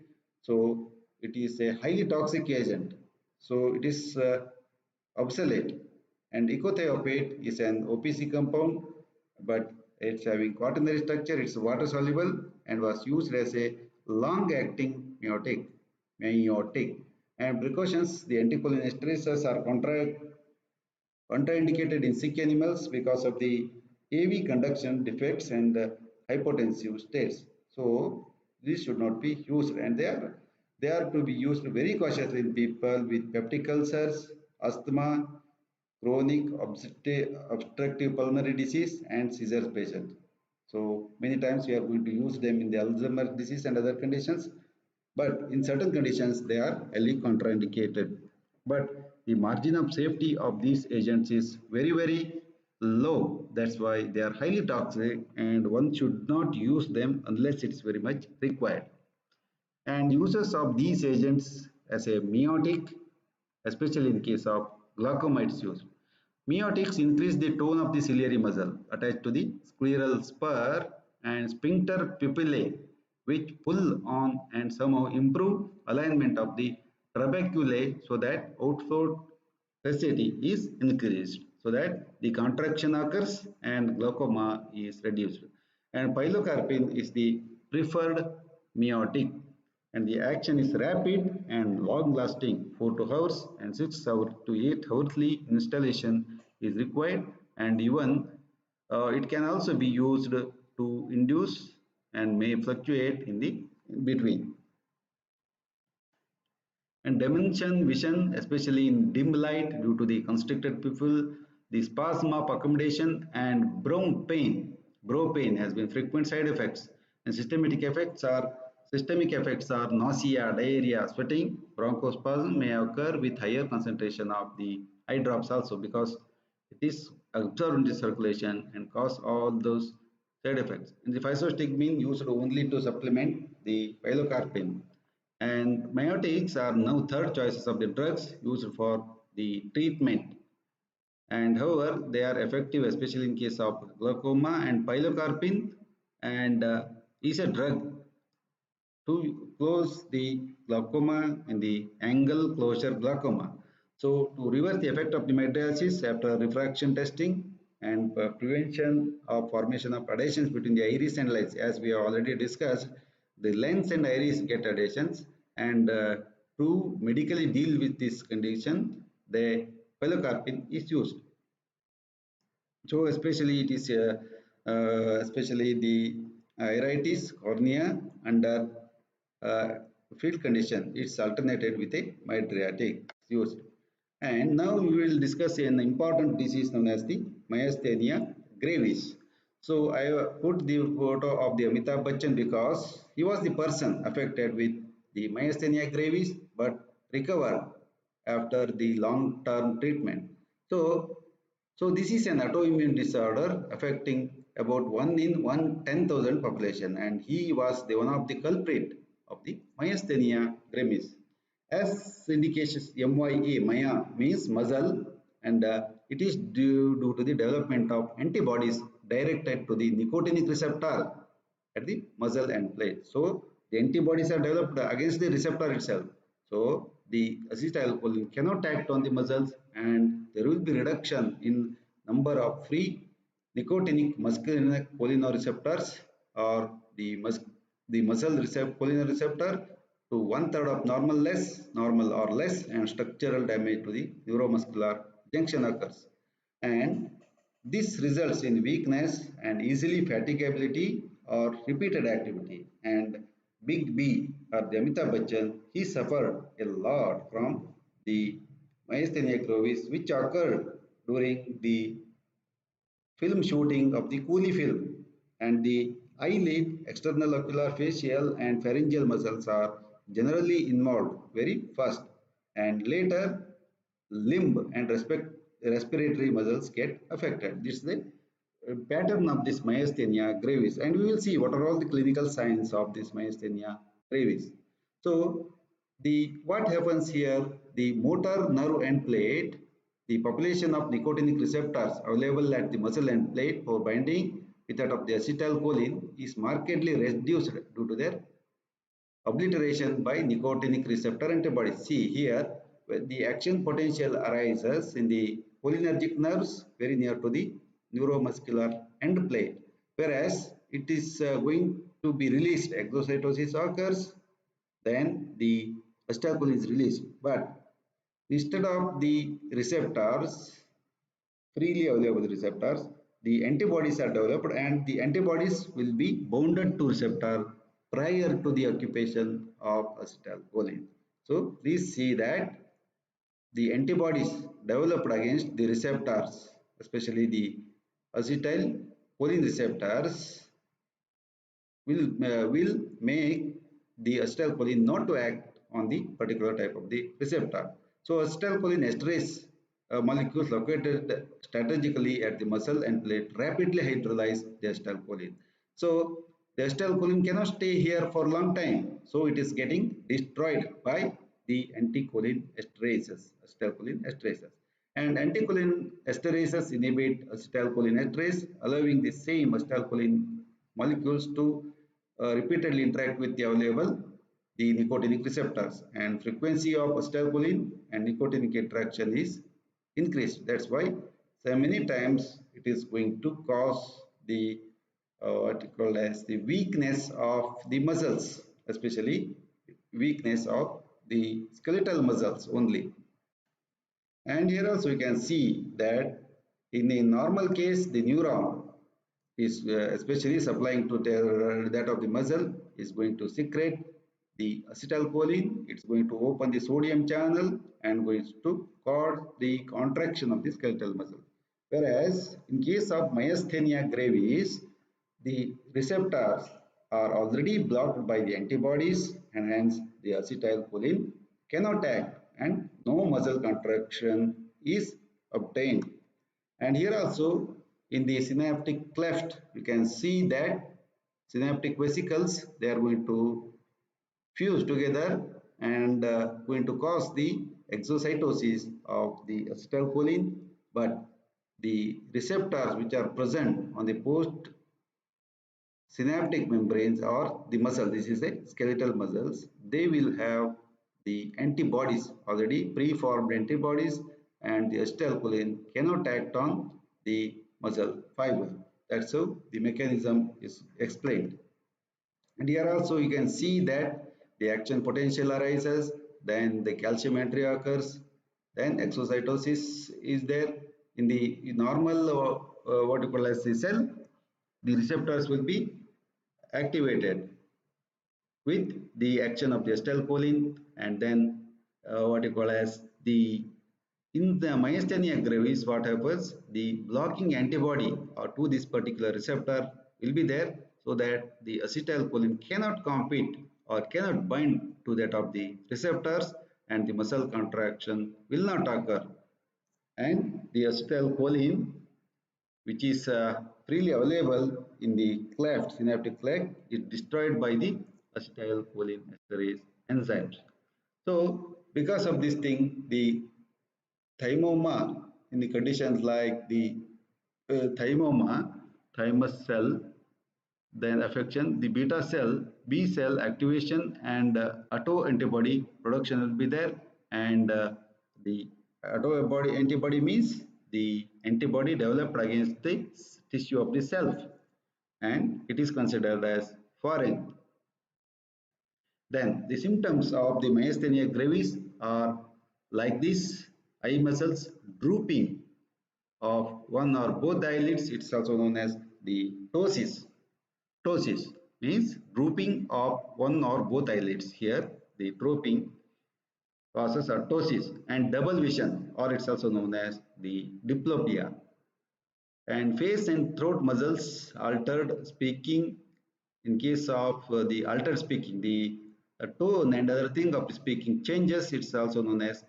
So it is a highly toxic agent. So it is obsolete. And ecothiophate is an OPC compound, but it's having quaternary structure. It's water soluble and was used as a long-acting meiotic. And precautions: the anticholinesterases are contraindicated in sick animals because of the AV conduction defects and hypotensive states. So these should not be used, and they are to be used very cautiously in people with peptic ulcers, asthma, chronic obstructive pulmonary disease, and seizure patients. So many times we are going to use them in the Alzheimer's disease and other conditions, but in certain conditions they are highly contraindicated. But the margin of safety of these agents is very, very low. That's why they are highly toxic, and one should not use them unless it's very much required. And uses of these agents as a meiotic, especially in case of glaucoma, it's used. Meiotics increase the tone of the ciliary muscle attached to the scleral spur and sphincter pupillae, which pull on and somehow improve alignment of the trabeculae, so that outflow facility is increased, so that the contraction occurs and glaucoma is reduced. And pilocarpine is the preferred meiotic, and the action is rapid and long lasting, 4 to hours, and 6 hours to 8 hourly installation is required. And even it can also be used to induce and may fluctuate in the between. And dimension vision, especially in dim light due to the constricted pupil, the spasm of accommodation and brow pain has been frequent side effects. And systemic effects are nausea, diarrhea, sweating. Bronchospasm may occur with higher concentration of the eye drops also because it is absorbed in the circulation and cause all those side effects. And the physostigmine used only to supplement the pilocarpine. And miotics are now third choices of the drugs used for the treatment. And however, they are effective, especially in case of glaucoma, and pilocarpine and is a drug to close the glaucoma and the angle closure glaucoma. So to reverse the effect of the mydriasis after refraction testing and prevention of formation of adhesions between the iris and lens, as we have already discussed, the lens and iris get adhesions, and to medically deal with this condition, the pilocarpine is used. So especially it is especially the iritis cornea under uh, field condition. It's alternated with a mydriatic used. And now we will discuss an important disease known as the myasthenia gravis. So I put the photo of the Amitabh Bachchan because he was the person affected with the myasthenia gravis but recovered after the long-term treatment. So so this is an autoimmune disorder affecting about 1 in 110,000 population, and he was the one of the culprit of the myasthenia gravis. As indications MYA, Maya means muscle, and it is due to the development of antibodies directed to the nicotinic receptor at the muscle and plate. So the antibodies are developed against the receptor itself. So the acetylcholine cannot act on the muscles, and there will be reduction in number of free nicotinic muscarinic cholinereceptors or the muscle cholinereceptor to one third of normal or less, and structural damage to the neuromuscular junction occurs. And this results in weakness and easily fatigability or repeated activity. And Big B or the Amitabh Bachchan, he suffered a lot from the myasthenia gravis, which occurred during the film shooting of the Coolie film, and the eyelid, external ocular, facial, and pharyngeal muscles are generally involved very first, and later limb and respiratory muscles get affected. This is the pattern of this myasthenia gravis, and we will see what are all the clinical signs of this myasthenia gravis. So the what happens here, the motor nerve end plate, the population of nicotinic receptors available at the muscle end plate for binding with that of the acetylcholine is markedly reduced due to their obliteration by nicotinic receptor antibodies. See here, when the action potential arises in the cholinergic nerves very near to the neuromuscular end plate, whereas it is going to be released, exocytosis occurs, then the acetylcholine is released. But instead of the receptors, freely available receptors, the antibodies are developed, and the antibodies will be bounded to receptor prior to the occupation of acetylcholine. So please see that the antibodies developed against the receptors, especially the acetylcholine receptors, will make the acetylcholine not to act on the particular type of the receptor. So acetylcholine esterase molecules located strategically at the muscle and plate rapidly hydrolyze the acetylcholine. So the acetylcholine cannot stay here for a long time, so it is getting destroyed by the anticholine esterases, acetylcholine esterases. And anticholine esterases inhibit acetylcholine esterase, allowing the same acetylcholine molecules to repeatedly interact with the available the nicotinic receptors, and frequency of acetylcholine and nicotinic interaction is increased. That's why so many times it is going to cause the what you call as the weakness of the muscles, especially weakness of the skeletal muscles only. And here also you can see that in a normal case the neuron is especially supplying to that of the muscle is going to secrete the acetylcholine, it's going to open the sodium channel and going to cause the contraction of the skeletal muscle. Whereas in case of myasthenia gravis, the receptors are already blocked by the antibodies and hence the acetylcholine cannot act and no muscle contraction is obtained. And here also in the synaptic cleft, you can see that synaptic vesicles, they are going to fuse together and going to cause the exocytosis of the acetylcholine, but the receptors which are present on the post synaptic membranes or the muscle, this is a skeletal muscles, they will have the antibodies, already preformed antibodies, and the acetylcholine cannot act on the muscle fiber. That's how the mechanism is explained. And here also you can see that the action potential arises, then the calcium entry occurs, then exocytosis is there. In the normal what you call as the cell, the receptors will be activated with the action of the acetylcholine, and then what you call as the in the myasthenia gravis, what happens, the blocking antibody or to this particular receptor will be there, so that the acetylcholine cannot compete or cannot bind to that of the receptors, and the muscle contraction will not occur. And the acetylcholine, which is freely available in the cleft, synaptic cleft, is destroyed by the acetylcholine esterase enzymes. So, because of this thing, the thymoma in the conditions like the thymoma, thymus cell, then affection, the beta cell, B cell activation and autoantibody production will be there, and the autoantibody antibody means the antibody developed against the tissue of the self, and it is considered as foreign. Then the symptoms of the myasthenia gravis are like this: eye muscles drooping of one or both eyelids. It's also known as the ptosis. Ptosis means drooping of one or both eyelids. Here the drooping causes a ptosis, and double vision, or it's also known as the diplopia. And face and throat muscles altered speaking. In case of the altered speaking, the tone and other thing of speaking changes. It's also known as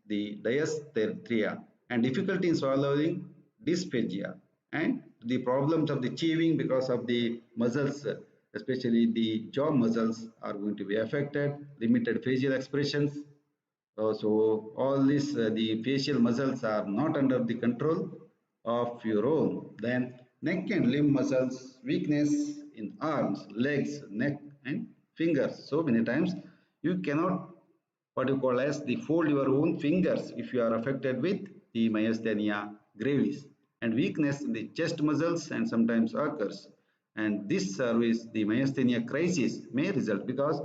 the dysarthria, and difficulty in swallowing, dysphagia, and the problems of the chewing because of the muscles, especially the jaw muscles, are going to be affected. Limited facial expressions. So all these the facial muscles are not under the control of your own. Then neck and limb muscles, weakness in arms, legs, neck and fingers. So many times you cannot what you call as the fold your own fingers if you are affected with the myasthenia gravis, and weakness in the chest muscles and sometimes occurs, and this service the myasthenia crisis may result, because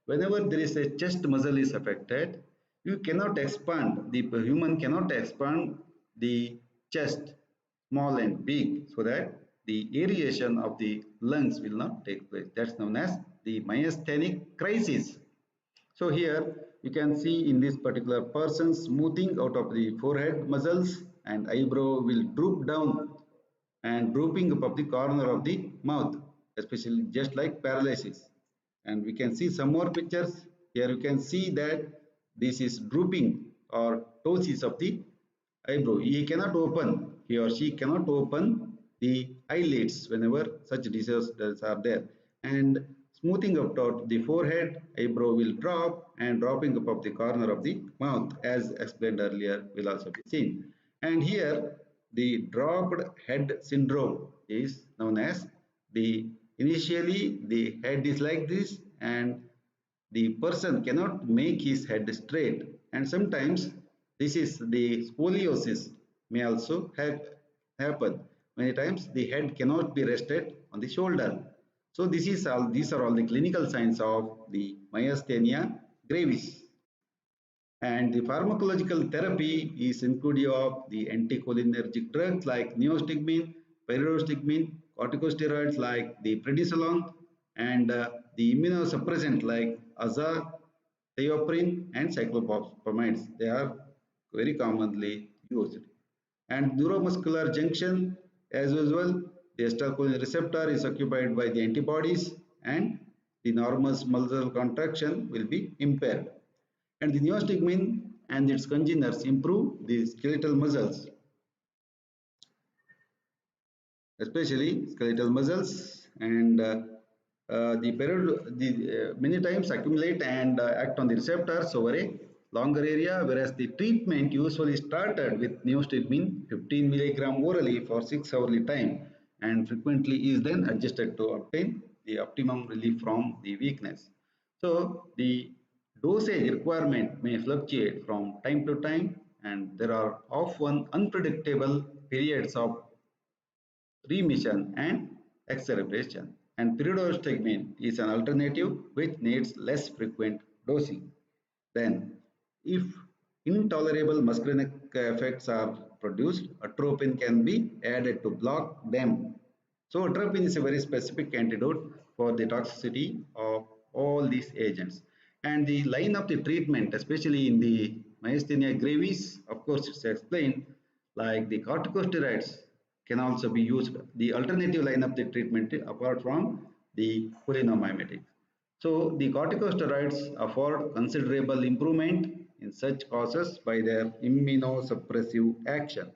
whenever there is a chest muscle is affected, you cannot expand, the human cannot expand the chest small and big, so that the aeration of the lungs will not take place. That's known as the myasthenic crisis. So here you can see in this particular person smoothing out of the forehead muscles, and eyebrow will droop down and drooping up of the corner of the mouth, especially just like paralysis. And we can see some more pictures. Here you can see that this is drooping or ptosis of the eyebrow. He cannot open, he or she cannot open the eyelids whenever such disorders are there. And smoothing up of the forehead, eyebrow will drop, and dropping up of the corner of the mouth, as explained earlier, will also be seen. And here the dropped head syndrome is known as the initially the head is like this, and the person cannot make his head straight, and sometimes this is the scoliosis may also happen. Many times the head cannot be rested on the shoulder. So these are all the clinical signs of the myasthenia gravis. And the pharmacological therapy is inclusive of the anticholinergic drugs like neostigmine, pyridostigmine, corticosteroids like the prednisolone, and the immunosuppressant like azathioprine and cyclophosphamide, they are very commonly used. And neuromuscular junction, as usual, the acetylcholine receptor is occupied by the antibodies and the normal muscle contraction will be impaired. And the neostigmine and its congeners improve the skeletal muscles, especially skeletal muscles, and many times accumulate and act on the receptors over a longer area, whereas the treatment usually started with neostigmine 15 milligram orally for 6 hourly time and frequently is then adjusted to obtain the optimum relief from the weakness. So the dosage requirement may fluctuate from time to time, and there are often unpredictable periods of remission and exacerbation. And pyridostigmine is an alternative which needs less frequent dosing. Then, if intolerable muscarinic effects are produced, atropine can be added to block them. So, atropine is a very specific antidote for the toxicity of all these agents. And the line of the treatment, especially in the myasthenia gravis, of course, it's explained like the corticosteroids can also be used. The alternative line of the treatment apart from the cholinomimetics. So the corticosteroids afford considerable improvement in such causes by their immunosuppressive action,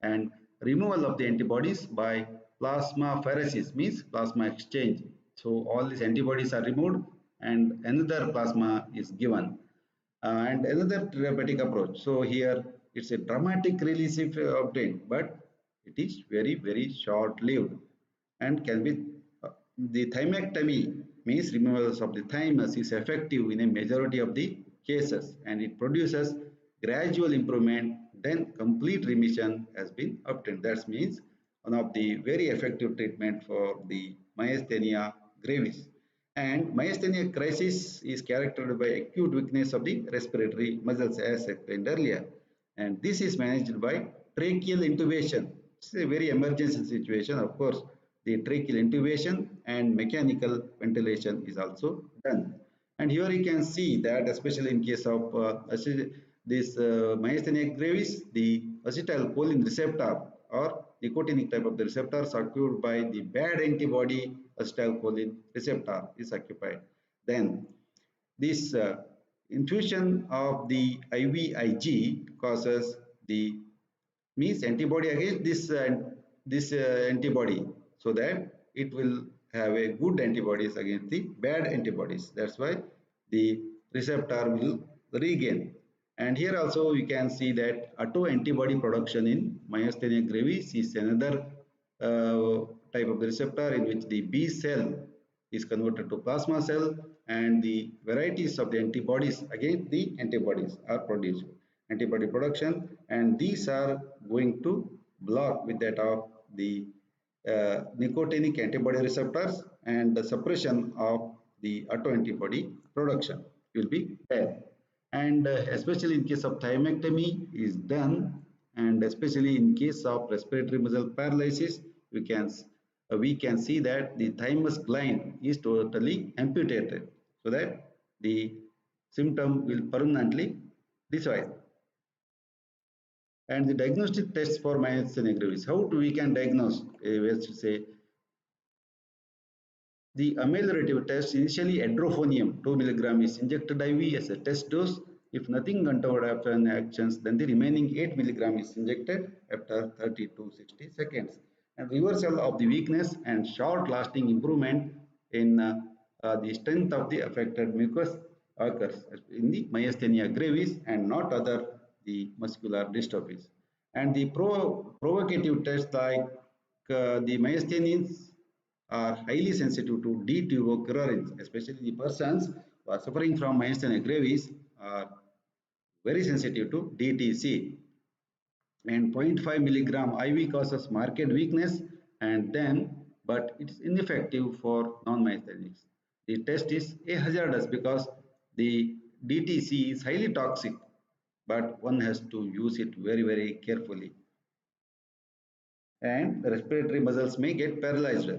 and removal of the antibodies by plasmapheresis means plasma exchange. So all these antibodies are removed and another plasma is given. And another therapeutic approach. So here it's a dramatic release if obtained, but it is very short lived and can be the thymectomy means removal of the thymus is effective in a majority of the cases and it produces gradual improvement, then complete remission has been obtained. That means one of the very effective treatment for the myasthenia gravis. And myasthenia crisis is characterized by acute weakness of the respiratory muscles as explained earlier. And this is managed by tracheal intubation. It's a very emergency situation. Of course, the tracheal intubation and mechanical ventilation is also done. And here you can see that especially in case of this myasthenia gravis, the acetylcholine receptor or nicotinic type of the receptors occupied by the bad antibody acetylcholine receptor is occupied. Then this infusion of the IVIG causes the means antibody against this antibody, so that it will have a good antibodies against the bad antibodies. That's why the receptor will regain. And here also we can see that autoantibody production in myasthenia gravis is another type of the receptor in which the B cell is converted to plasma cell and the varieties of the antibodies against the antibodies are produced. Antibody production, and these are going to block with that of the nicotinic antibody receptors, and the suppression of the autoantibody production will be there. And especially in case of thymectomy is done, and especially in case of respiratory muscle paralysis, we can see that the thymus gland is totally amputated, so that the symptom will permanently disappear. And the diagnostic tests for myasthenia gravis, how do we can diagnose? Let's say the ameliorative test, initially adrophonium 2 milligram is injected IV as a test dose. If nothing untoward actions, then the remaining 8 milligram is injected after 30 to 60 seconds. And reversal of the weakness and short-lasting improvement in the strength of the affected mucus occurs in the myasthenia gravis and not other the muscular dystrophies. And the provocative tests like the myasthenians are highly sensitive to D-tubocurarins, especially the persons who are suffering from myasthenia gravis are very sensitive to DTC. And 0.5 milligram IV causes marked weakness, and then but it is ineffective for non-myasthenics. The test is a hazardous because the DTC is highly toxic, but one has to use it very carefully, and the respiratory muscles may get paralyzed,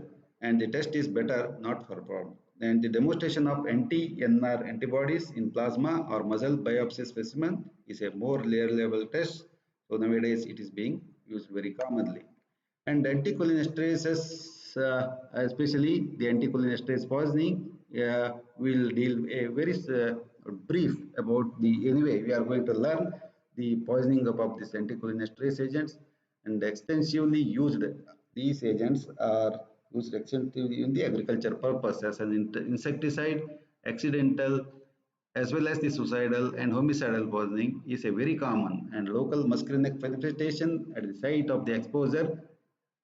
and the test is better not performed. And the demonstration of anti-NR antibodies in plasma or muscle biopsy specimen is a more layer level test. So nowadays it is being used very commonly. And anticholinesterase, especially the anticholinesterase poisoning, will deal a very brief about the. Anyway, we are going to learn the poisoning of these anticholinesterase agents, and extensively used. These agents are used extensively in the agriculture purpose as an insecticide, accidental as well as the suicidal and homicidal poisoning is a very common and local muscarinic manifestation at the site of the exposure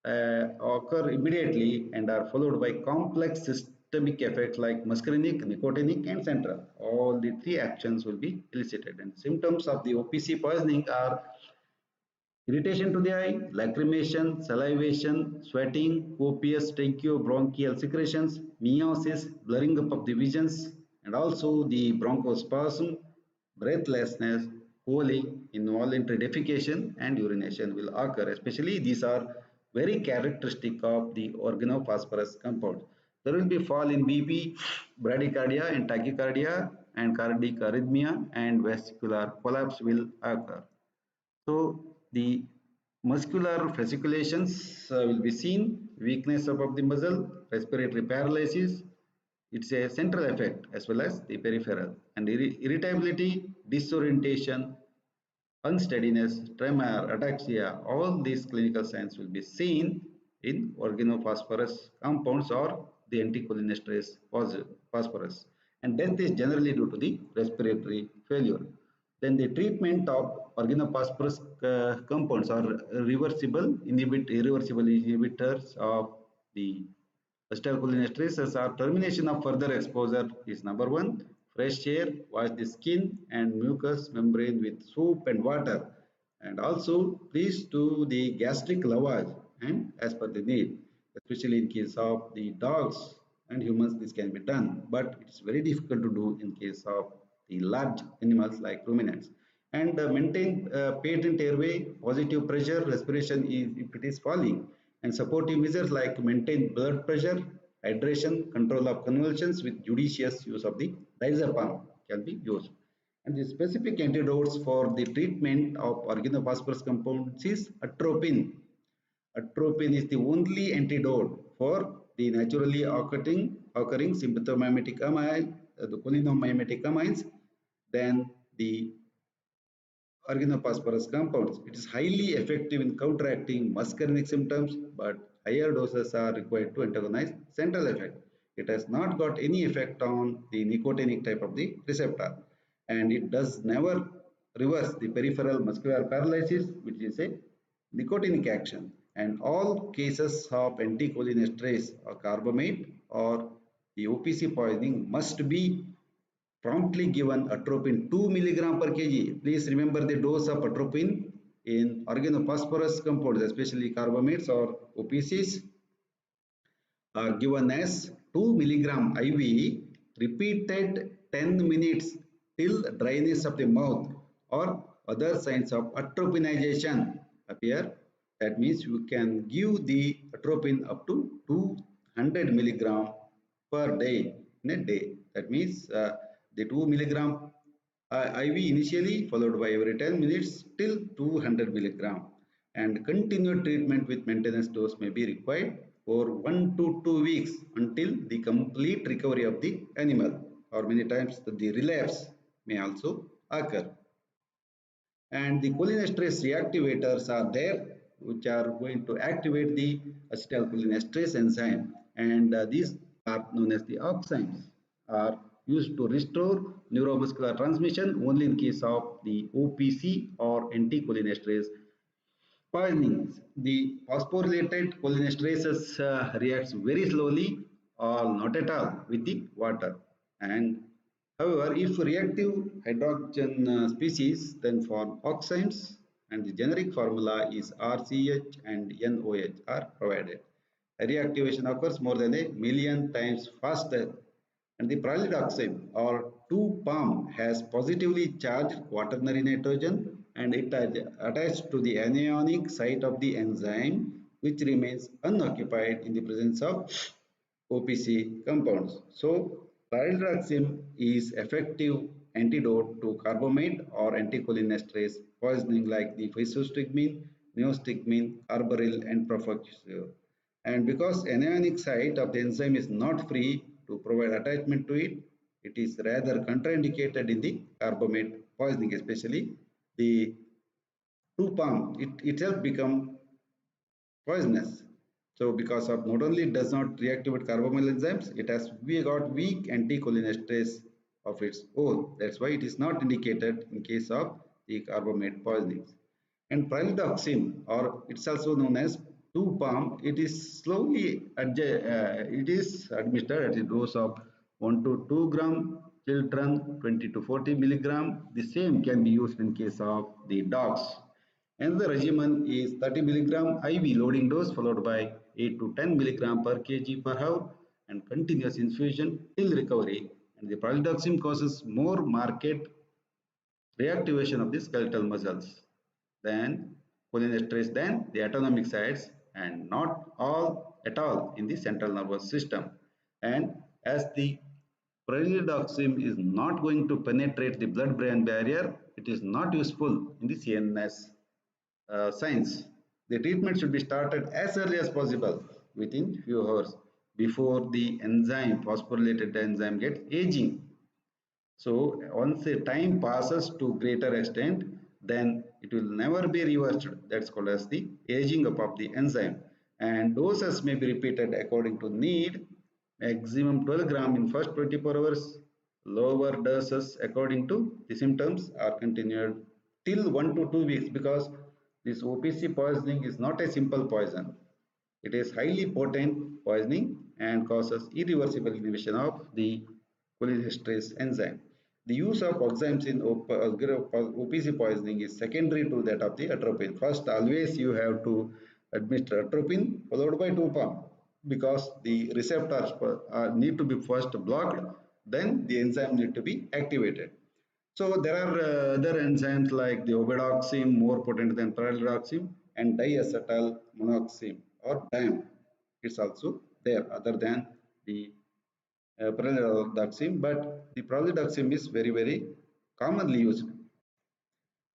occur immediately and are followed by complex systemic effects like muscarinic, nicotinic and central. All the three actions will be elicited, and symptoms of the OPC poisoning are irritation to the eye, lacrimation, salivation, sweating, copious tracheobronchial secretions, meiosis, blurring up of the visions, and also the bronchospasm, breathlessness, cooling, involuntary defecation, and urination will occur. Especially these are very characteristic of the organophosphorus compound. There will be fall in BP, bradycardia, and tachycardia, and cardiac arrhythmia, and vascular collapse will occur. So the muscular fasciculations will be seen, weakness of the muscle, respiratory paralysis. It's a central effect as well as the peripheral, and irritability, disorientation, unsteadiness, tremor, ataxia. All these clinical signs will be seen in organophosphorus compounds or the anticholinesterase phosphorus. And death is generally due to the respiratory failure. Then the treatment of organophosphorus compounds are irreversible inhibitors of the acetylcholinesterase or termination of further exposure is number one. Fresh air, wash the skin and mucous membrane with soap and water, and also please do the gastric lavage and as per the need, especially in case of the dogs and humans this can be done, but it's very difficult to do in case of the large animals like ruminants. And maintain patent airway, positive pressure, respiration if it is falling, and supportive measures like maintain blood pressure, hydration, control of convulsions with judicious use of the diazepam can be used. And the specific antidotes for the treatment of organophosphorus compounds is atropine. Atropine is the only antidote for the naturally occurring sympathomimetic amine, the cholinomimetic amines, then the organophosphorus compounds. It is highly effective in counteracting muscarinic symptoms, but higher doses are required to antagonize central effect. It has not got any effect on the nicotinic type of the receptor, and it does never reverse the peripheral muscular paralysis, which is a nicotinic action. And all cases of anticholinesterase or carbamate or the OPC poisoning must be promptly given atropine 2 milligram per kg. Please remember the dose of atropine in organophosphorus compounds, especially carbamates or OPCs, are given as 2 milligram IV repeated 10 minutes till dryness of the mouth or other signs of atropinization appear. That means you can give the atropine up to 200 milligram per day in a day. That means the 2 milligram IV initially followed by every 10 minutes till 200 milligram, and continued treatment with maintenance dose may be required for 1 to 2 weeks until the complete recovery of the animal, or many times the relapse may also occur. And the cholinesterase reactivators are there which are going to activate the acetylcholinesterase enzyme, and these are known as the oximes, are used to restore neuromuscular transmission only in case of the OPC or anticholinesterase poisonings. The phosphorylated cholinesterases reacts very slowly or not at all with the water. And however, if reactive hydrogen species then form oximes, and the generic formula is RCH and NOH are provided. Reactivation occurs more than a million times faster, and the pyrrolidoxime or 2-palm has positively charged quaternary nitrogen, and it is attached to the anionic site of the enzyme which remains unoccupied in the presence of OPC compounds. So, pyridoxine is effective antidote to carbamate or anticholinesterase poisoning like the physostigmine, neostigmine, carbaryl, and profloxacin. And because anionic site of the enzyme is not free to provide attachment to it, it is rather contraindicated in the carbamate poisoning, especially the 2-palm. It itself become poisonous. So because of not only it does not react with carbonyl enzymes, it has we got weak anticholinesterase of its own. That's why it is not indicated in case of the carbamate poisonings. And pyridoxine, or it's also known as 2-palm, it is it is administered at a dose of 1 to 2 gram children, 20 to 40 milligram. The same can be used in case of the dogs. Another regimen is 30 milligram IV loading dose followed by 8 to 10 milligram per kg per hour and continuous infusion till recovery. And the pyridoxine causes more marked reactivation of the skeletal muscles than cholinesterase than the autonomic sites and not all at all in the central nervous system. And as the pyridoxine is not going to penetrate the blood-brain barrier, it is not useful in the CNS science. The treatment should be started as early as possible within few hours before the enzyme, phosphorylated enzyme gets aging. So once the time passes to greater extent, then it will never be reversed. That's called as the aging up of the enzyme. And doses may be repeated according to need. Maximum 12 gram in first 24 hours. Lower doses according to the symptoms are continued till 1 to 2 weeks because this OPC poisoning is not a simple poison. It is highly potent poisoning and causes irreversible inhibition of the cholinesterase enzyme. The use of enzymes in OPC poisoning is secondary to that of the atropine. First, always you have to administer atropine followed by 2-palm because the receptors need to be first blocked, then the enzyme need to be activated. So there are other enzymes like the obedoxime, more potent than pyridoxine, and diacetyl monoxime or DIAM. It's also there other than the pyridoxime, but the pyridoxime is very commonly used.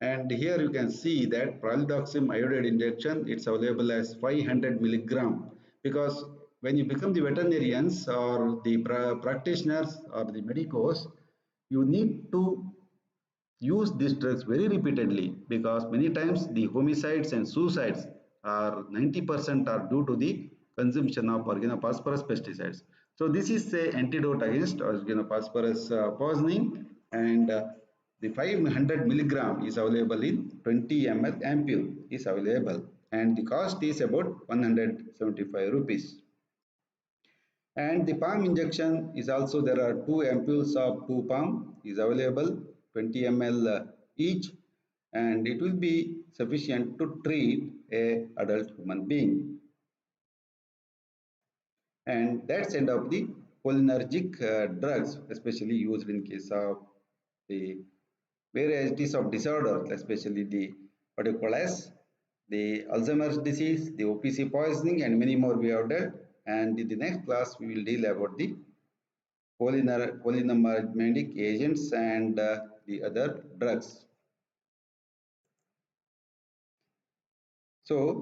And here you can see that pyridoxime iodide injection, it's available as 500 milligram because when you become the veterinarians or the practitioners or the medicos, you need to use these drugs very repeatedly because many times the homicides and suicides are 90% are due to the consumption of organophosphorus pesticides. So this is a antidote against organophosphorus poisoning, and the 500 milligram is available in 20 ml ampule is available, and the cost is about 175 rupees. And the palm injection is also there are two ampoules of 2-palm is available 20 ml each, and it will be sufficient to treat a adult human being. And that's end of the cholinergic drugs, especially used in case of the varieties of disorders, especially the particulars, the Alzheimer's disease, the OPC poisoning, and many more we have done. And in the next class, we will deal about the cholinergic agents and the other drugs. So